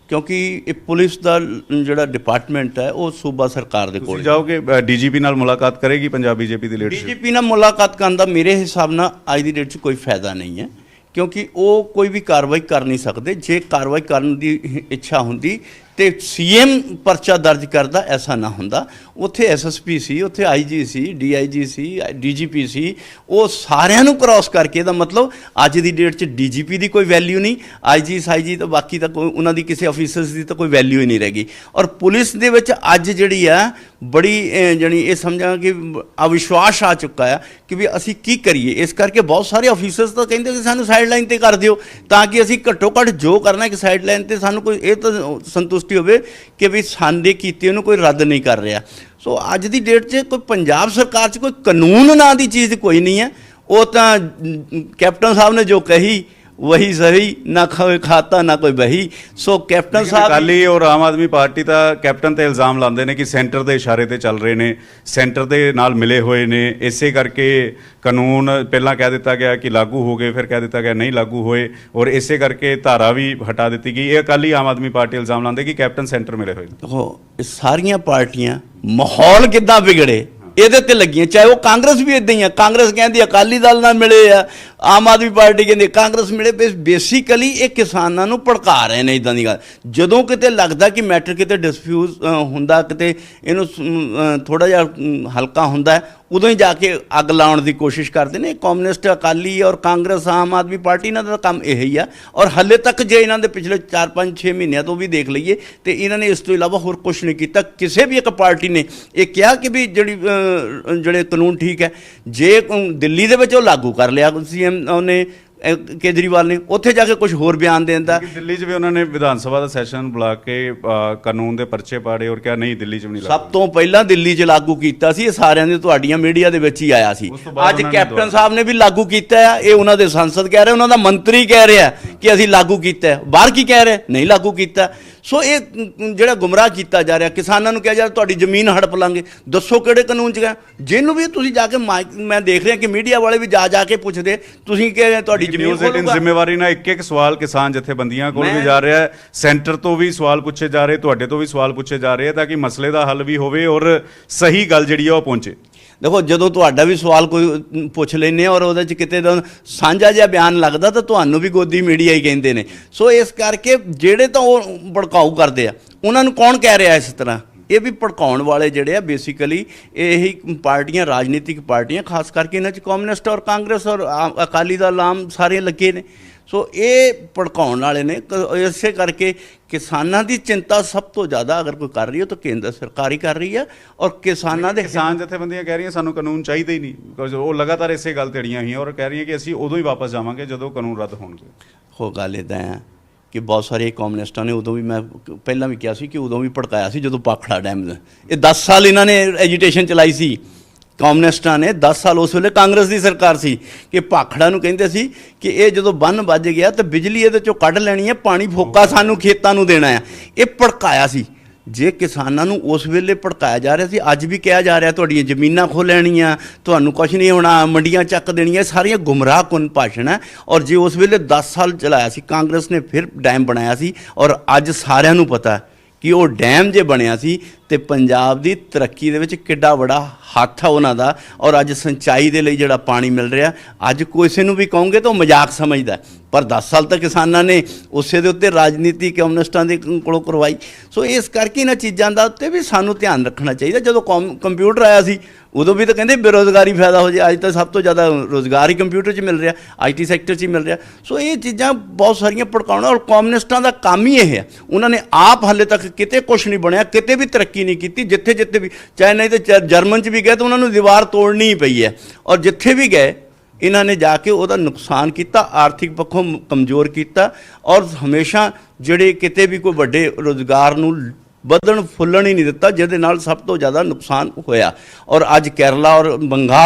ਕਿਉਂਕਿ ਇਹ ਪੁਲਿਸ ਦਾ ਜਿਹੜਾ ਡਿਪਾਰਟਮੈਂਟ ਹੈ ਉਹ ਸੂਬਾ ਸਰਕਾਰ ਦੇ ਕੋਲ ਜਾਓਗੇ। DGP ਨਾਲ ਮੁਲਾਕਾਤ ਕਰੇਗੀ ਪੰਜਾਬ BJP ਦੀ ਲੀਡਰਸ਼ਿਪ? DGP ਨਾਲ ਮੁਲਾਕਾਤ ਕਰਨ ਦਾ ਮੇਰੇ ਹਿਸਾਬ ਨਾਲ ਅੱਜ ਦੀ ਡੇਟ 'ਚ ਕੋਈ ਫਾਇਦਾ ਨਹੀਂ ਹੈ ਕਿਉਂਕਿ ਉਹ ਕੋਈ ਵੀ ਕਾਰਵਾਈ ਕਰ ਨਹੀਂ ਸਕਦੇ। ਜੇ ਕਾਰਵਾਈ ਕਰਨ ਦੀ ਇੱਛਾ ਹੁੰਦੀ ਤੇ CM ਪਰਚਾ ਦਰਜ ਕਰਦਾ, ਐਸਾ ਨਾ ਹੁੰਦਾ। ਉੱਥੇ SSP ਸੀ, ਉੱਥੇ IG ਸੀ, DIG ਸੀ, DGP ਸੀ, ਉਹ ਸਾਰਿਆਂ ਨੂੰ ਕ੍ਰਾਸ ਕਰਕੇ। ਇਹਦਾ ਮਤਲਬ ਅੱਜ ਦੀ ਡੇਟ 'ਚ DGP ਦੀ ਕੋਈ ਵੈਲਿਊ ਨਹੀਂ, IG SIG ਤਾਂ ਬਾਕੀ ਤਾਂ ਕੋਈ ਉਹਨਾਂ ਦੀ ਕਿਸੇ ਅਫੀਸਰਸ ਦੀ ਤਾਂ ਕੋਈ ਵੈਲਿਊ ਹੀ ਨਹੀਂ ਰਹਿ ਗਈ। ਔਰ ਪੁਲਿਸ ਦੇ ਵਿੱਚ ਅੱਜ ਜਿਹੜੀ ਆ ਬੜੀ ਜਾਣੀ ਇਹ ਸਮਝਾਂ ਕਿ ਅਵਿਸ਼ਵਾਸ ਆ ਚੁੱਕਾ ਆ ਕਿ ਵੀ ਅਸੀਂ ਕੀ ਕਰੀਏ। ਇਸ ਕਰਕੇ ਬਹੁਤ ਸਾਰੇ ਅਫੀਸਰਸ ਤਾਂ ਕਹਿੰਦੇ ਕਿ ਸਾਨੂੰ ਸਾਈਡ ਲਾਈਨ 'ਤੇ ਕਰ ਦਿਓ ਤਾਂ ਕਿ ਅਸੀਂ ਘੱਟੋ ਘੱਟ ਜੋ ਕਰਨਾ ਕਿ ਸਾਈਡ ਲਾਈਨ 'ਤੇ ਸਾਨੂੰ ਕੋਈ ਇਹ ਤਾਂ ਸੰਤੁਸ਼ਟੀ ਹੋਵੇ ਕਿ ਵੀ ਸਾਡੇ ਕੀਤੇ ਉਹਨੂੰ ਕੋਈ ਰੱਦ ਨਹੀਂ ਕਰ ਰਿਹਾ। ਸੋ ਅੱਜ ਦੀ ਡੇਟ 'ਚ ਕੋਈ ਪੰਜਾਬ ਸਰਕਾਰ 'ਚ ਕੋਈ ਕਾਨੂੰਨ ਨਾਂ ਦੀ ਚੀਜ਼ ਕੋਈ ਨਹੀਂ ਹੈ। ਉਹ ਤਾਂ ਕੈਪਟਨ ਸਾਹਿਬ ਨੇ ਜੋ ਕਹੀ वही सही, ना कोई खाता ना कोई बही। सो कैप्टन साहब अकाली और आम आदमी पार्टी ਤਾਂ ਕੈਪਟਨ ਤੇ ਇਲਜ਼ਾਮ ਲਾਉਂਦੇ ਨੇ ਕਿ ਸੈਂਟਰ ਦੇ ਇਸ਼ਾਰੇ ਤੇ ਚੱਲ ਰਹੇ ਨੇ, ਸੈਂਟਰ ਦੇ ਨਾਲ ਮਿਲੇ ਹੋਏ ਨੇ, ਇਸੇ ਕਰਕੇ ਕਾਨੂੰਨ ਪਹਿਲਾਂ ਕਹਿ ਦਿੱਤਾ ਗਿਆ ਕਿ ਲਾਗੂ ਹੋ ਗਏ, ਫਿਰ ਕਹਿ ਦਿੱਤਾ ਗਿਆ ਨਹੀਂ ਲਾਗੂ ਹੋਏ, ਔਰ ਇਸੇ ਕਰਕੇ ਧਾਰਾ ਵੀ ਹਟਾ ਦਿੱਤੀ ਗਈ। ਇਹ ਅਕਾਲੀ ਆਮ ਆਦਮੀ ਪਾਰਟੀ ਇਲਜ਼ਾਮ ਲਾਉਂਦੇ ਕਿ ਕੈਪਟਨ ਸੈਂਟਰ ਮਿਲੇ ਹੋਏ ਨੇ। ਦੇਖੋ ਇਹ ਸਾਰੀਆਂ ਪਾਰਟੀਆਂ ਮਾਹੌਲ ਕਿੱਦਾਂ ਵਿਗੜੇ ਇਹਦੇ ਤੇ ਲੱਗੀਆਂ, ਚਾਹੇ ਉਹ ਕਾਂਗਰਸ ਵੀ ਇਦਾਂ ਹੀ ਆ। ਕਾਂਗਰਸ ਕਹਿੰਦੀ ਅਕਾਲੀ ਦਲ ਨਾਲ ਮਿਲੇ ਆ, ਆਮ ਆਦਮੀ ਪਾਰਟੀ ਕਹਿੰਦੀ ਕਾਂਗਰਸ ਮਿਲੇ। ਬੇਸਿਕਲੀ ਇਹ ਕਿਸਾਨਾਂ ਨੂੰ ਭੜਕਾ ਰਹੇ ਨੇ ਇਦਾਂ ਦੀ ਗੱਲ। ਜਦੋਂ ਕਿਤੇ ਲੱਗਦਾ ਕਿ ਮੈਟਰ ਕਿਤੇ ਡਿਸਪਿਊਟ ਹੁੰਦਾ, ਕਿਤੇ ਇਹਨੂੰ ਥੋੜਾ ਜਿਹਾ ਹਲਕਾ ਹੁੰਦਾ, ਉਦੋਂ ਹੀ ਜਾ ਕੇ ਅੱਗ ਲਾਉਣ ਦੀ ਕੋਸ਼ਿਸ਼ ਕਰਦੇ ਨੇ। ਕਮਿਊਨਿਸਟ, ਅਕਾਲੀ ਔਰ ਕਾਂਗਰਸ, ਆਮ ਆਦਮੀ ਪਾਰਟੀ ਇਹਨਾਂ ਦਾ ਕੰਮ ਇਹ ਹੀ ਆ। ਔਰ ਹਾਲੇ ਤੱਕ ਜੇ ਇਹਨਾਂ ਦੇ ਪਿਛਲੇ 4-5-6 ਮਹੀਨਿਆਂ ਤੋਂ ਵੀ ਦੇਖ ਲਈਏ ਤੇ ਇਹਨਾਂ ਨੇ ਇਸ ਤੋਂ ਇਲਾਵਾ ਹੋਰ ਕੁਝ ਨਹੀਂ ਕੀਤਾ। ਕਿਸੇ ਵੀ ਇੱਕ ਪਾਰਟੀ ਨੇ ਇਹ ਕਿਹਾ ਕਿ ਵੀ ਜਿਹੜੇ ਕਾਨੂੰਨ ਠੀਕ ਹੈ, ਜੇ ਦਿੱਲੀ ਦੇ ਵਿੱਚ ਉਹ ਲਾਗੂ ਕਰ ਲਿਆ CM ਉਹਨੇ ਕੇਜਰੀਵਾਲ ਨੇ, ਉੱਥੇ ਜਾ ਕੇ ਕੁਝ ਹੋਰ ਬਿਆਨ ਦੇ ਦਿੰਦਾ। ਦਿੱਲੀ 'ਚ ਵੀ ਉਹਨਾਂ ਨੇ ਵਿਧਾਨ ਸਭਾ ਦਾ ਸੈਸ਼ਨ ਬੁਲਾ ਕੇ ਕਾਨੂੰਨ ਦੇ ਪਰਚੇ ਪਾੜੇ ਔਰ ਕਿਹਾ ਨਹੀਂ ਦਿੱਲੀ 'ਚ ਵੀ ਨਹੀਂ ਲਾਗੂ। ਸਭ ਤੋਂ ਪਹਿਲਾਂ ਦਿੱਲੀ 'ਚ ਲਾਗੂ ਕੀਤਾ ਸੀ, ਇਹ ਸਾਰਿਆਂ ਦੇ ਤੁਹਾਡੀਆਂ ਮੀਡੀਆ ਦੇ ਵਿੱਚ ਹੀ ਆਇਆ ਸੀ। ਅੱਜ ਕੈਪਟਨ ਸਾਹਿਬ ਨੇ ਵੀ ਲਾਗੂ ਕੀਤਾ ਆ, ਇਹ ਉਹਨਾਂ ਦੇ ਸੰਸਦ ਕਹਿ ਰਹੇ, ਉਹਨਾਂ ਦਾ ਮੰਤਰੀ ਕਹਿ ਰਿਹਾ ਕਿ ਅਸੀਂ ਲਾਗੂ ਕੀਤਾ। ਬਾਹਰ ਕੀ ਕਹਿ ਰਿਹਾ? ਨਹੀਂ ਲਾਗੂ ਕੀਤਾ। ਸੋ ਇਹ ਜਿਹੜਾ ਗੁੰਮਰਾਹ ਕੀਤਾ ਜਾ ਰਿਹਾ, ਕਿਸਾਨਾਂ ਨੂੰ ਕਿਹਾ ਜਾ ਰਿਹਾ ਤੁਹਾਡੀ ਜ਼ਮੀਨ ਹੜਪ ਲਾਂਗੇ। ਦੱਸੋ ਕਿਹੜੇ ਕਾਨੂੰਨ 'ਚ ਗਏ? ਜਿਹਨੂੰ ਵੀ ਤੁਸੀਂ ਜਾ ਕੇ ਮੈਂ ਦੇਖ ਰਿਹਾ ਕਿ ਮੀਡੀਆ ਵਾਲੇ ਵੀ ਜਾ ਕੇ ਪੁੱਛਦੇ ਤੁਸੀਂ ਕਿ ਤੁਹਾਡੀ ਜ਼ਮੀਨ ਜ਼ਿੰਮੇਵਾਰੀ ਨਾਲ ਇੱਕ ਸਵਾਲ ਕਿਸਾਨ ਜਥੇਬੰਦੀਆਂ ਕੋਲ ਵੀ ਜਾ ਰਿਹਾ ਹੈ, ਸੈਂਟਰ ਤੋਂ ਵੀ ਸਵਾਲ ਪੁੱਛੇ ਜਾ ਰਹੇ, ਤੁਹਾਡੇ ਤੋਂ ਵੀ ਸਵਾਲ ਪੁੱਛੇ ਜਾ ਰਹੇ ਤਾਂ ਕਿ ਮਸਲੇ ਦਾ ਹੱਲ ਵੀ ਹੋਵੇ ਔਰ ਸਹੀ ਗੱਲ ਜਿਹੜੀ ਆ ਉਹ ਪਹੁੰਚੇ। ਦੇਖੋ ਜਦੋਂ ਤੁਹਾਡਾ ਵੀ ਸਵਾਲ ਕੋਈ ਪੁੱਛ ਲੈਂਦੇ ਔਰ ਉਹਦੇ 'ਚ ਕਿਤੇ ਦਾ ਸਾਂਝਾ ਜਿਹਾ ਬਿਆਨ ਲੱਗਦਾ ਤਾਂ ਤੁਹਾਨੂੰ ਵੀ ਗੋਦੀ ਮੀਡੀਆ ਹੀ ਕਹਿੰਦੇ ਨੇ। ਸੋ ਇਸ ਕਰਕੇ ਜਿਹੜੇ ਤਾਂ ਉਹ ਭੜਕਾਊ ਕਰਦੇ ਆ ਉਹਨਾਂ ਨੂੰ ਕੌਣ ਕਹਿ ਰਿਹਾ ਇਸ ਤਰ੍ਹਾਂ? ਇਹ ਵੀ ਭੜਕਾਉਣ ਵਾਲੇ ਜਿਹੜੇ ਆ ਬੇਸਿਕਲੀ ਇਹੀ ਪਾਰਟੀਆਂ, ਰਾਜਨੀਤਿਕ ਪਾਰਟੀਆਂ, ਖਾਸ ਕਰਕੇ ਇਹਨਾਂ 'ਚ ਕਮਿਊਨਿਸਟ ਔਰ ਕਾਂਗਰਸ ਔਰ ਅਕਾਲੀ ਦਲ ਆਮ ਸਾਰੇ ਲੱਗੇ ਨੇ। ਸੋ ਇਹ ਭੜਕਾਉਣ ਵਾਲੇ ਨੇ। ਇਸੇ ਕਰਕੇ ਕਿਸਾਨਾਂ ਦੀ ਚਿੰਤਾ ਸਭ ਤੋਂ ਜ਼ਿਆਦਾ ਅਗਰ ਕੋਈ ਕਰ ਰਹੀ ਹੈ ਤਾਂ ਕੇਂਦਰ ਸਰਕਾਰ ਹੀ ਕਰ ਰਹੀ ਹੈ। ਔਰ ਕਿਸਾਨਾਂ ਦੇ ਕਿਸਾਨ ਜਥੇਬੰਦੀਆਂ ਕਹਿ ਰਹੀਆਂ ਸਾਨੂੰ ਕਾਨੂੰਨ ਚਾਹੀਦਾ ਹੀ ਨਹੀਂ। ਉਹ ਲਗਾਤਾਰ ਇਸੇ ਗੱਲ ਤੇ ਅੜੀਆਂ ਹੋਈਆਂ ਔਰ ਕਹਿ ਰਹੀਆਂ ਕਿ ਅਸੀਂ ਉਦੋਂ ਹੀ ਵਾਪਸ ਜਾਵਾਂਗੇ ਜਦੋਂ ਕਾਨੂੰਨ ਰੱਦ ਹੋਣਗੇ। ਹੋ ਗੱਲ ਇੱਦਾਂ ਆ ਕਿ ਬਹੁਤ ਸਾਰੇ ਕਮਿਊਨਿਸਟਾਂ ਨੇ ਉਦੋਂ ਵੀ, ਮੈਂ ਪਹਿਲਾਂ ਵੀ ਕਿਹਾ ਸੀ ਕਿ ਉਦੋਂ ਵੀ ਭੜਕਾਇਆ ਸੀ ਜਦੋਂ ਭਾਖੜਾ ਡੈਮ ਇਹ 10 ਸਾਲ ਇਹਨਾਂ ਨੇ ਐਜੀਟੇਸ਼ਨ ਚਲਾਈ ਸੀ। ਕਮਿਊਨਿਸਟਾਂ ਨੇ 10 ਸਾਲ, ਉਸ ਵੇਲੇ ਕਾਂਗਰਸ ਦੀ ਸਰਕਾਰ ਸੀ, ਕਿ ਭਾਖੜਾ ਨੂੰ ਕਹਿੰਦੇ ਸੀ ਕਿ ਇਹ ਜਦੋਂ ਬੰਨ ਵੱਜ ਗਿਆ ਤਾਂ ਬਿਜਲੀ ਇਹਦੇ 'ਚੋਂ ਕੱਢ ਲੈਣੀ ਹੈ, ਪਾਣੀ ਫੋਕਾ ਸਾਨੂੰ ਖੇਤਾਂ ਨੂੰ ਦੇਣਾ ਆ। ਇਹ ਭੜਕਾਇਆ ਸੀ। ਜੇ ਕਿਸਾਨਾਂ ਨੂੰ ਉਸ ਵੇਲੇ ਭੜਕਾਇਆ ਜਾ ਰਿਹਾ ਸੀ, ਅੱਜ ਵੀ ਕਿਹਾ ਜਾ ਰਿਹਾ ਤੁਹਾਡੀਆਂ ਜ਼ਮੀਨਾਂ ਖੋਹ ਲੈਣੀਆਂ, ਤੁਹਾਨੂੰ ਕੁਝ ਨਹੀਂ ਹੋਣਾ, ਮੰਡੀਆਂ ਚੱਕ ਦੇਣੀਆਂ, ਸਾਰੀਆਂ ਗੁੰਮਰਾਹਕੁਨ ਭਾਸ਼ਣ ਹੈ। ਔਰ ਜੇ ਉਸ ਵੇਲੇ 10 ਸਾਲ ਚਲਾਇਆ ਸੀ ਕਾਂਗਰਸ ਨੇ, ਫਿਰ ਡੈਮ ਬਣਾਇਆ ਸੀ, ਔਰ ਅੱਜ ਸਾਰਿਆਂ ਨੂੰ ਪਤਾ ਕਿ ਉਹ ਡੈਮ ਜੇ ਬਣਿਆ ਸੀ ਤੇ ਪੰਜਾਬ ਦੀ ਤਰੱਕੀ ਦੇ ਵਿੱਚ ਕਿੱਡਾ ਬੜਾ ਹੱਥ ਆ ਉਹਨਾਂ ਦਾ। ਔਰ ਅੱਜ ਸਿੰਚਾਈ ਦੇ ਲਈ ਜਿਹੜਾ ਪਾਣੀ ਮਿਲ ਰਿਹਾ, ਅੱਜ ਕਿਸੇ ਨੂੰ ਵੀ ਕਹੋਗੇ ਤਾਂ ਉਹ ਮਜ਼ਾਕ ਸਮਝਦਾ, ਪਰ 10 ਸਾਲ ਤੱਕ ਕਿਸਾਨਾਂ ਨੇ ਉਸੇ ਦੇ ਉੱਤੇ ਰਾਜਨੀਤੀ ਕਮਿਊਨਿਸਟਾਂ ਦੇ ਕੋਲੋਂ ਕਰਵਾਈ। ਸੋ ਇਸ ਕਰਕੇ ਇਹਨਾਂ ਚੀਜ਼ਾਂ ਦਾ ਉੱਤੇ ਵੀ ਸਾਨੂੰ ਧਿਆਨ ਰੱਖਣਾ ਚਾਹੀਦਾ। ਜਦੋਂ ਕੰਪਿਊਟਰ ਆਇਆ ਸੀ ਉਦੋਂ ਵੀ ਤਾਂ ਕਹਿੰਦੇ ਬੇਰੁਜ਼ਗਾਰੀ ਫਾਇਦਾ ਹੋ ਜਾਏ, ਅੱਜ ਤਾਂ ਸਭ ਤੋਂ ਜ਼ਿਆਦਾ ਰੁਜ਼ਗਾਰ ਹੀ ਕੰਪਿਊਟਰ 'ਚ ਮਿਲ ਰਿਹਾ, IT ਸੈਕਟਰ 'ਚ ਹੀ ਮਿਲ ਰਿਹਾ। ਸੋ ਇਹ ਚੀਜ਼ਾਂ ਬਹੁਤ ਸਾਰੀਆਂ ਭੜਕਾਉਣਾ, ਔਰ ਕਮਿਊਨਿਸਟਾਂ ਦਾ ਕੰਮ ਹੀ ਇਹ ਹੈ। ਉਹਨਾਂ ਨੇ ਆਪ ਹਾਲੇ ਤੱਕ ਕਿਤੇ ਕੁਛ ਨਹੀਂ ਬਣਿਆ, ਕਿਤੇ ਵੀ ਤਰੱਕੀ ਨਹੀਂ ਕੀਤੀ। ਜਿੱਥੇ ਵੀ ਚਾਹੇ ਨਹੀਂ ਤਾਂ ਜਰਮਨ 'ਚ ਵੀ ਗਏ ਤਾਂ ਉਹਨਾਂ ਨੂੰ ਦੀਵਾਰ ਤੋੜਨੀ ਹੀ ਪਈ ਹੈ, ਔਰ ਜਿੱਥੇ ਵੀ ਗਏ ਇਹਨਾਂ ਨੇ ਜਾ ਕੇ ਉਹਦਾ ਨੁਕਸਾਨ ਕੀਤਾ, ਆਰਥਿਕ ਪੱਖੋਂ ਕਮਜ਼ੋਰ ਕੀਤਾ, ਔਰ ਹਮੇਸ਼ਾ ਜਿਹੜੇ ਕਿਤੇ ਵੀ ਕੋਈ ਵੱਡੇ ਰੁਜ਼ਗਾਰ ਨੂੰ ਵਧਣ ਫੁੱਲਣ ਹੀ ਨਹੀਂ ਦਿੱਤਾ, ਜਿਹਦੇ ਨਾਲ ਸਭ ਤੋਂ ਜ਼ਿਆਦਾ ਨੁਕਸਾਨ ਹੋਇਆ। ਔਰ ਅੱਜ ਕੇਰਲਾ ਔਰ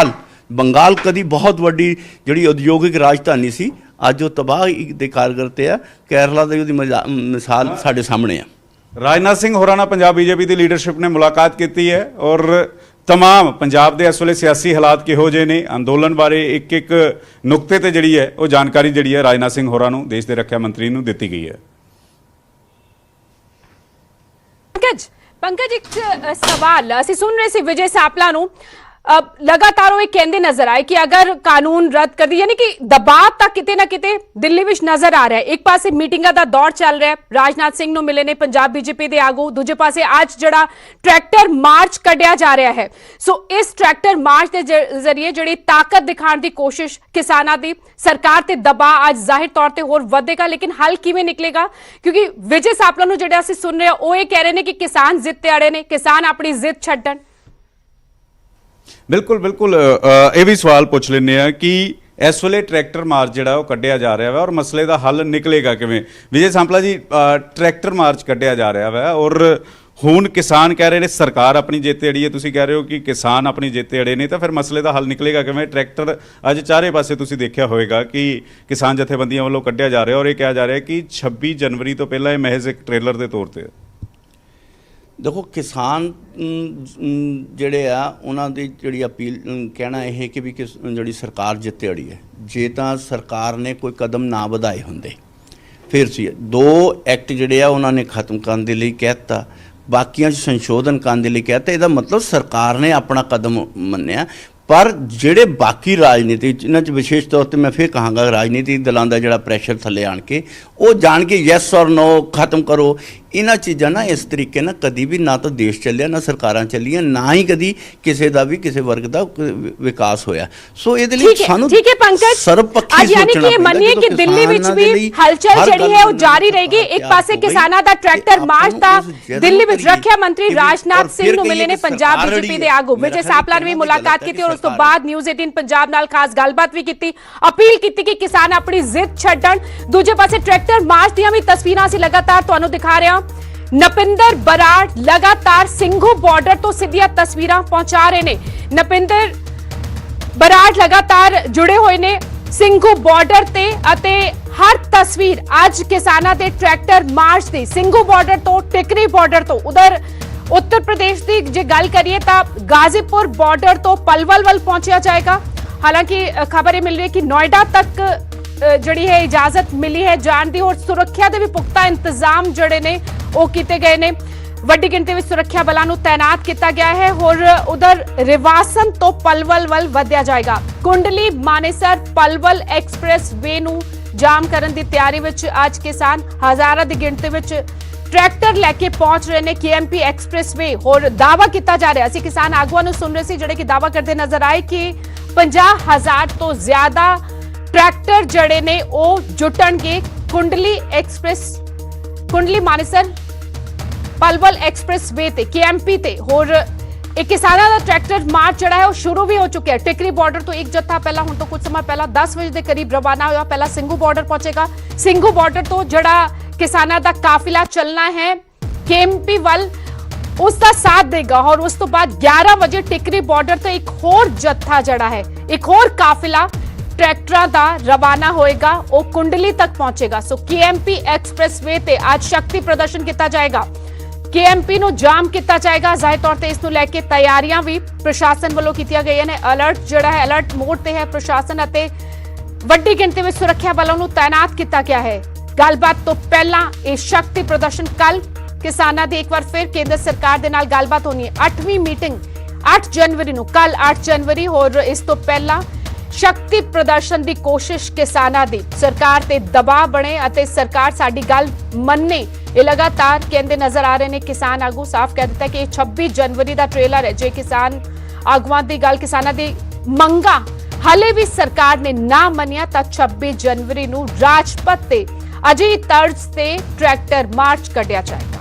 ਬੰਗਾਲ ਕਦੀ ਬਹੁਤ ਵੱਡੀ ਜਿਹੜੀ ਉਦਯੋਗਿਕ ਰਾਜਧਾਨੀ ਸੀ, ਅੱਜ ਉਹ ਤਬਾਹ ਦੇ ਕਾਰਗਰ ਤੇ ਆ। ਕੇਰਲਾ ਦੀ ਉਹਦੀ ਮਿਸਾਲ ਸਾਡੇ ਸਾਹਮਣੇ ਆ। ਰਾਜਨਾਥ ਸਿੰਘ ਹੋਰਾਂ ਨਾਲ ਪੰਜਾਬ ਬੀਜੇਪੀ ਦੀ ਲੀਡਰਸ਼ਿਪ ਨੇ ਮੁਲਾਕਾਤ ਕੀਤੀ ਹੈ ਔਰ तमाम पंजाब के इस वे सियासी हालात किहो जे ने, अंदोलन बारे एक एक नुकते ते जिहड़ी है वो जानकारी जिहड़ी है राजनाथ सिंह होरां नूं देश के रक्षा मंत्री नूं दित्ती गई है। पंकज एक सवाल असीं सुन रहे सी विजय सापला नूं, लगातार वो कहते नजर आए कि अगर कानून रद्द कर दी, यानी कि दबाव तक किते ना किते दिल्ली विच नजर आ रहा है। एक पासे मीटिंगां दा दौर चल रहा है, राजनाथ सिंह नूं मिले ने पंजाब बीजेपी दे आगू, दूजे पासे आज जड़ा ट्रैक्टर मार्च कढ़िया जा रहा है। सो इस ट्रैक्टर मार्च के जरिए जिहड़ी ताकत दिखाने की कोशिश किसानां दी, सरकार ते दबाव आज जाहिर तौर ते होर वधेगा, लेकिन हल किवें निकलेगा? क्योंकि विजय सापला नूं जिहड़ा असीं सुन रहे हो, ये कह रहे ने कि किसान जिद ते अड़े ने, किसान अपनी जिद छड्डण। बिल्कुल बिल्कुल ये भी सवाल पूछ लेने कि इस वे ट्रैक्टर मार्च जो कढ़िया जा रहा है और मसले का हल निकलेगा किवें? विजय सांपला जी, ट्रैक्टर मार्च कढ़िया जा रहा है और हुण किसान कह रहे हैं सरकार अपनी जिद अड़ी है, तुसीं कह रहे हो कि किसान अपनी जिद अड़े ने, तो फिर मसले का हल निकलेगा किवें? ट्रैक्टर अज चारे पासे तुसीं देखिया होएगा कि किसान जथेबंदियां वालों कढ़िया जा रहा है और ये कहा जा रहा है कि 26 जनवरी तो पहला ये महज एक ट्रेलर के तौर पर। देखो किसान ਜਿਹੜੇ ਆ ਉਹਨਾਂ ਦੀ ਜਿਹੜੀ ਅਪੀਲ ਕਹਿਣਾ ਇਹ ਕਿ ਵੀ ਜਿਹੜੀ ਸਰਕਾਰ ਜਿੱਤੇ ਅੜੀ ਹੈ, ਜੇ ਤਾਂ ਸਰਕਾਰ ਨੇ ਕੋਈ ਕਦਮ ਨਾ ਵਧਾਏ ਹੁੰਦੇ ਫਿਰ ਸੀ 2 ਐਕਟ ਜਿਹੜੇ ਆ ਉਹਨਾਂ ਨੇ ਖਤਮ ਕਰਨ ਦੇ ਲਈ ਕਹਿਤਾ, ਬਾਕੀਆਂ 'ਚ ਸੰਸ਼ੋਧਨ ਕਰਨ ਦੇ ਲਈ ਕਹਿਤਾ। ਇਹਦਾ ਮਤਲਬ ਸਰਕਾਰ ਨੇ ਆਪਣਾ ਕਦਮ ਮੰਨਿਆ। पर ਜਿਹੜੇ ਬਾਕੀ ਰਾਜਨੀਤੀ ਇਹਨਾਂ 'ਚ ਵਿਸ਼ੇਸ਼ ਤੌਰ ਤੇ ਮੈਂ ਫਿਰ ਕਹਾਂਗਾ ਰਾਜਨੀਤੀ ਦਲਾਂ ਦਾ ਜਿਹੜਾ ਪ੍ਰੈਸ਼ਰ ਥੱਲੇ ਆਣ ਕੇ ਉਹ ਜਾਣ ਕੇ ਯੈਸ ਔਰ ਨੋ ਖਤਮ ਕਰੋ, ਇਹਨਾਂ ਚੀਜ਼ਾਂ ਨਾ ਇਸ ਤਰੀਕੇ ਨਾਲ ਕਦੀ ਵੀ ਨਾ ਤਾਂ ਦੇਸ਼ ਚੱਲਿਆ, ਨਾ ਸਰਕਾਰਾਂ ਚੱਲੀਆਂ, ਨਾ ਹੀ ਕਦੀ ਕਿਸੇ ਦਾ ਵੀ ਕਿਸੇ ਵਰਗ ਦਾ ਵਿਕਾਸ ਹੋਇਆ। ਸੋ ਇਹਦੇ ਲਈ ਸਾਨੂੰ ਸਰਬਪੱਖੀ सोचना ਮੰਨੀਏ ਕਿ ਦਿੱਲੀ ਵਿੱਚ ਵੀ ਹਲਚਲ ਜਿਹੜੀ ਹੈ ਉਹ ਜਾਰੀ ਰਹੇਗੀ। ਇੱਕ ਪਾਸੇ ਕਿਸਾਨਾਂ ਦਾ ਟਰੈਕਟਰ ਮਾਰਚ ਤਾਂ ਦਿੱਲੀ ਵਿੱਚ ਰੱਖਿਆ ਮੰਤਰੀ ਰਾਜਨਾਥ ਸਿੰਘ ਨੂੰ ਮਿਲੇ ਨੇ ਪੰਜਾਬ ਬੀਜੇਪੀ ਦੇ ਆਗੂ ਵਿਜੇ ਸਾਪਲਾ ਨੇ ਵੀ ਮੁਲਾਕਾਤ ਕੀਤੀ ਔਰ ਉਸ ਤੋਂ ਬਾਅਦ ਨਿਊਜ਼ 18 ਪੰਜਾਬ ਨਾਲ ਖਾਸ ਗੱਲਬਾਤ ਵੀ ਕੀਤੀ, ਅਪੀਲ ਕੀਤੀ ਕਿ ਕਿਸਾਨ ਆਪਣੀ ਜ਼ਿੱਦ ਛੱਡਣ। ਦੂਜੇ ਪਾਸੇ ਟਰੈਕਟਰ ਮਾਰਚ ਦੀਆਂ ਵੀ ਤਸਵੀਰਾਂ ਅਸੀਂ ਲਗਾਤਾਰ ਤੁਹਾਨੂੰ ਦਿਖਾ ਰਹੇ ਹਾਂ। ਨਪਿੰਦਰ ਬਰਾੜ ਲਗਾਤਾਰ ਸਿੰਘੂ ਬਾਰਡਰ ਤੋਂ ਸਿੱਧੀਆਂ ਤਸਵੀਰਾਂ ਪਹੁੰਚਾ ਰਹੇ ਨੇ। ਨਪਿੰਦਰ ਬਰਾੜ ਲਗਾਤਾਰ ਜੁੜੇ ਹੋਏ ਨੇ ਸਿੰਘੂ ਬਾਰਡਰ ਤੇ ਅਤੇ ਹਰ ਤਸਵੀਰ ਅੱਜ ਕਿਸਾਨਾਂ ਦੇ ਟਰੈਕਟਰ ਮਾਰਚ ਦੀ ਸਿੰਘੂ ਬਾਰਡਰ ਤੋਂ ਟਿਕਰੀ ਬਾਰਡਰ ਤੋਂ ਉਧਰ उत्तर प्रदेश की जे गल करिए तो गाजीपुर बॉर्डर तो पलवल वल पहुंचा जाएगा। हालांकि खबर ये मिल रही है कि नोएडा तक जड़ी है इजाजत मिली है जान दी और सुरक्षा के भी पुख्ता इंतजाम जड़े ने वो किए गए ने। वड्डी गिनती में सुरक्षा बलों को तैनात किया गया है और उधर रिवासन तो पलवल वल वधिया जाएगा। कुंडली मानेसर पलवल एक्सप्रैस वे नू जाम करने की तैयारी विच आज किसान हजारां की गिनती विच ट्रैक्टर लैके पहुंच रहे ने KMP एक्सप्रैस वे और दावा किया जा रहा है। किसान आगुआ नूं सुन रहे सी जिहड़े कि दावा करते नजर आए कि 50,000 तो ज्यादा ट्रैक्टर जड़े ने ओ जुटणगे कुंडली एक्सप्रैस कुंडली मानेसर पलवल एक्सप्रैस वे ते KMP ते और एक किसानों का ट्रैक्टर मार्च जड़ा है वो शुरू भी हो चुका है। टिकरी बॉर्डर तो एक जत्था पहला हुण तो कुछ समय पहला 10 बजे के करीब रवाना होया, पहला ਸਿੰਘੂ बॉर्डर पहुंचेगा। ਸਿੰਘੂ बॉर्डर तो जड़ा किसानों का काफिला चलना है KMP वल उसका साथ देगा और उस तो बाद 11 बजे टिकरी बॉर्डर तो एक होर जत्था जड़ा है, एक होर काफिला ट्रैक्टरां दा रवाना होएगा, वो कुंडली तक पहुंचेगा। सो KMP एक्सप्रैस वे ते आज शक्ति प्रदर्शन किया जाएगा। KMP ਨੂੰ ਜਾਮ ਕੀਤਾ ਜਾਏਗਾ। ਜ਼ਾਹਿਰ ਤੌਰ ਤੇ ਇਸ ਨੂੰ ਲੈ ਕੇ ਤਿਆਰੀਆਂ ਵੀ ਪ੍ਰਸ਼ਾਸਨ ਵੱਲੋਂ ਕੀਤੀਆਂ ਗਈਆਂ ਨੇ। ਅਲਰਟ ਜਿਹੜਾ ਹੈ ਅਲਰਟ ਮੋਡ ਤੇ ਹੈ ਪ੍ਰਸ਼ਾਸਨ ਅਤੇ ਵੱਡੀ ਗਿਣਤੀ ਵਿੱਚ ਸੁਰੱਖਿਆ ਬਲਾਂ ਨੂੰ ਤਾਇਨਾਤ ਕੀਤਾ ਗਿਆ ਹੈ। ਗੱਲਬਾਤ ਤੋਂ ਪਹਿਲਾਂ ਇਹ ਸ਼ਕਤੀ ਪ੍ਰਦਰਸ਼ਨ ਕੱਲ ਕਿਸਾਨਾਂ ਦੀ ਇੱਕ ਵਾਰ ਫਿਰ ਕੇਂਦਰ ਸਰਕਾਰ ਦੇ ਨਾਲ ਗੱਲਬਾਤ ਹੋਣੀ ਹੈ। 8ਵੀਂ ਮੀਟਿੰਗ 8 ਜਨਵਰੀ ਨੂੰ, ਕੱਲ 8 ਜਨਵਰੀ ਹੋਰ ਇਸ ਤੋਂ ਪਹਿਲਾਂ ਸ਼ਕਤੀ ਪ੍ਰਦਰਸ਼ਨ ਦੀ ਕੋਸ਼ਿਸ਼ ਕਿਸਾਨਾਂ ਦੀ ਸਰਕਾਰ ਤੇ ਦਬਾਅ ਬਣੇ ਅਤੇ ਸਰਕਾਰ ਸਾਡੀ ਗੱਲ ਮੰਨੇ, ਇਹ ਲਗਾਤਾਰ ਕਹਿੰਦੇ ਨਜ਼ਰ ਆ ਰਹੇ ਨੇ। ਕਿਸਾਨ ਆਗੂ ਸਾਫ਼ ਕਹਿ ਦਿੱਤਾ ਕਿ ਇਹ 26 ਜਨਵਰੀ ਦਾ ਟ੍ਰੇਲਰ ਹੈ। ਜੇ ਕਿਸਾਨ ਆਗੂਆਂ ਦੀ ਗੱਲ, ਕਿਸਾਨਾਂ ਦੀ ਮੰਗਾਂ ਹਾਲੇ ਵੀ ਸਰਕਾਰ ਨੇ ਨਾ ਮੰਨਿਆ ਤਾਂ 26 ਜਨਵਰੀ ਨੂੰ ਰਾਜਪਥ ਤੇ ਅਜਿਹੀ ਤਰਜ਼ ਤੇ ਟਰੈਕਟਰ ਮਾਰਚ ਕੱਢਿਆ ਜਾਏਗਾ।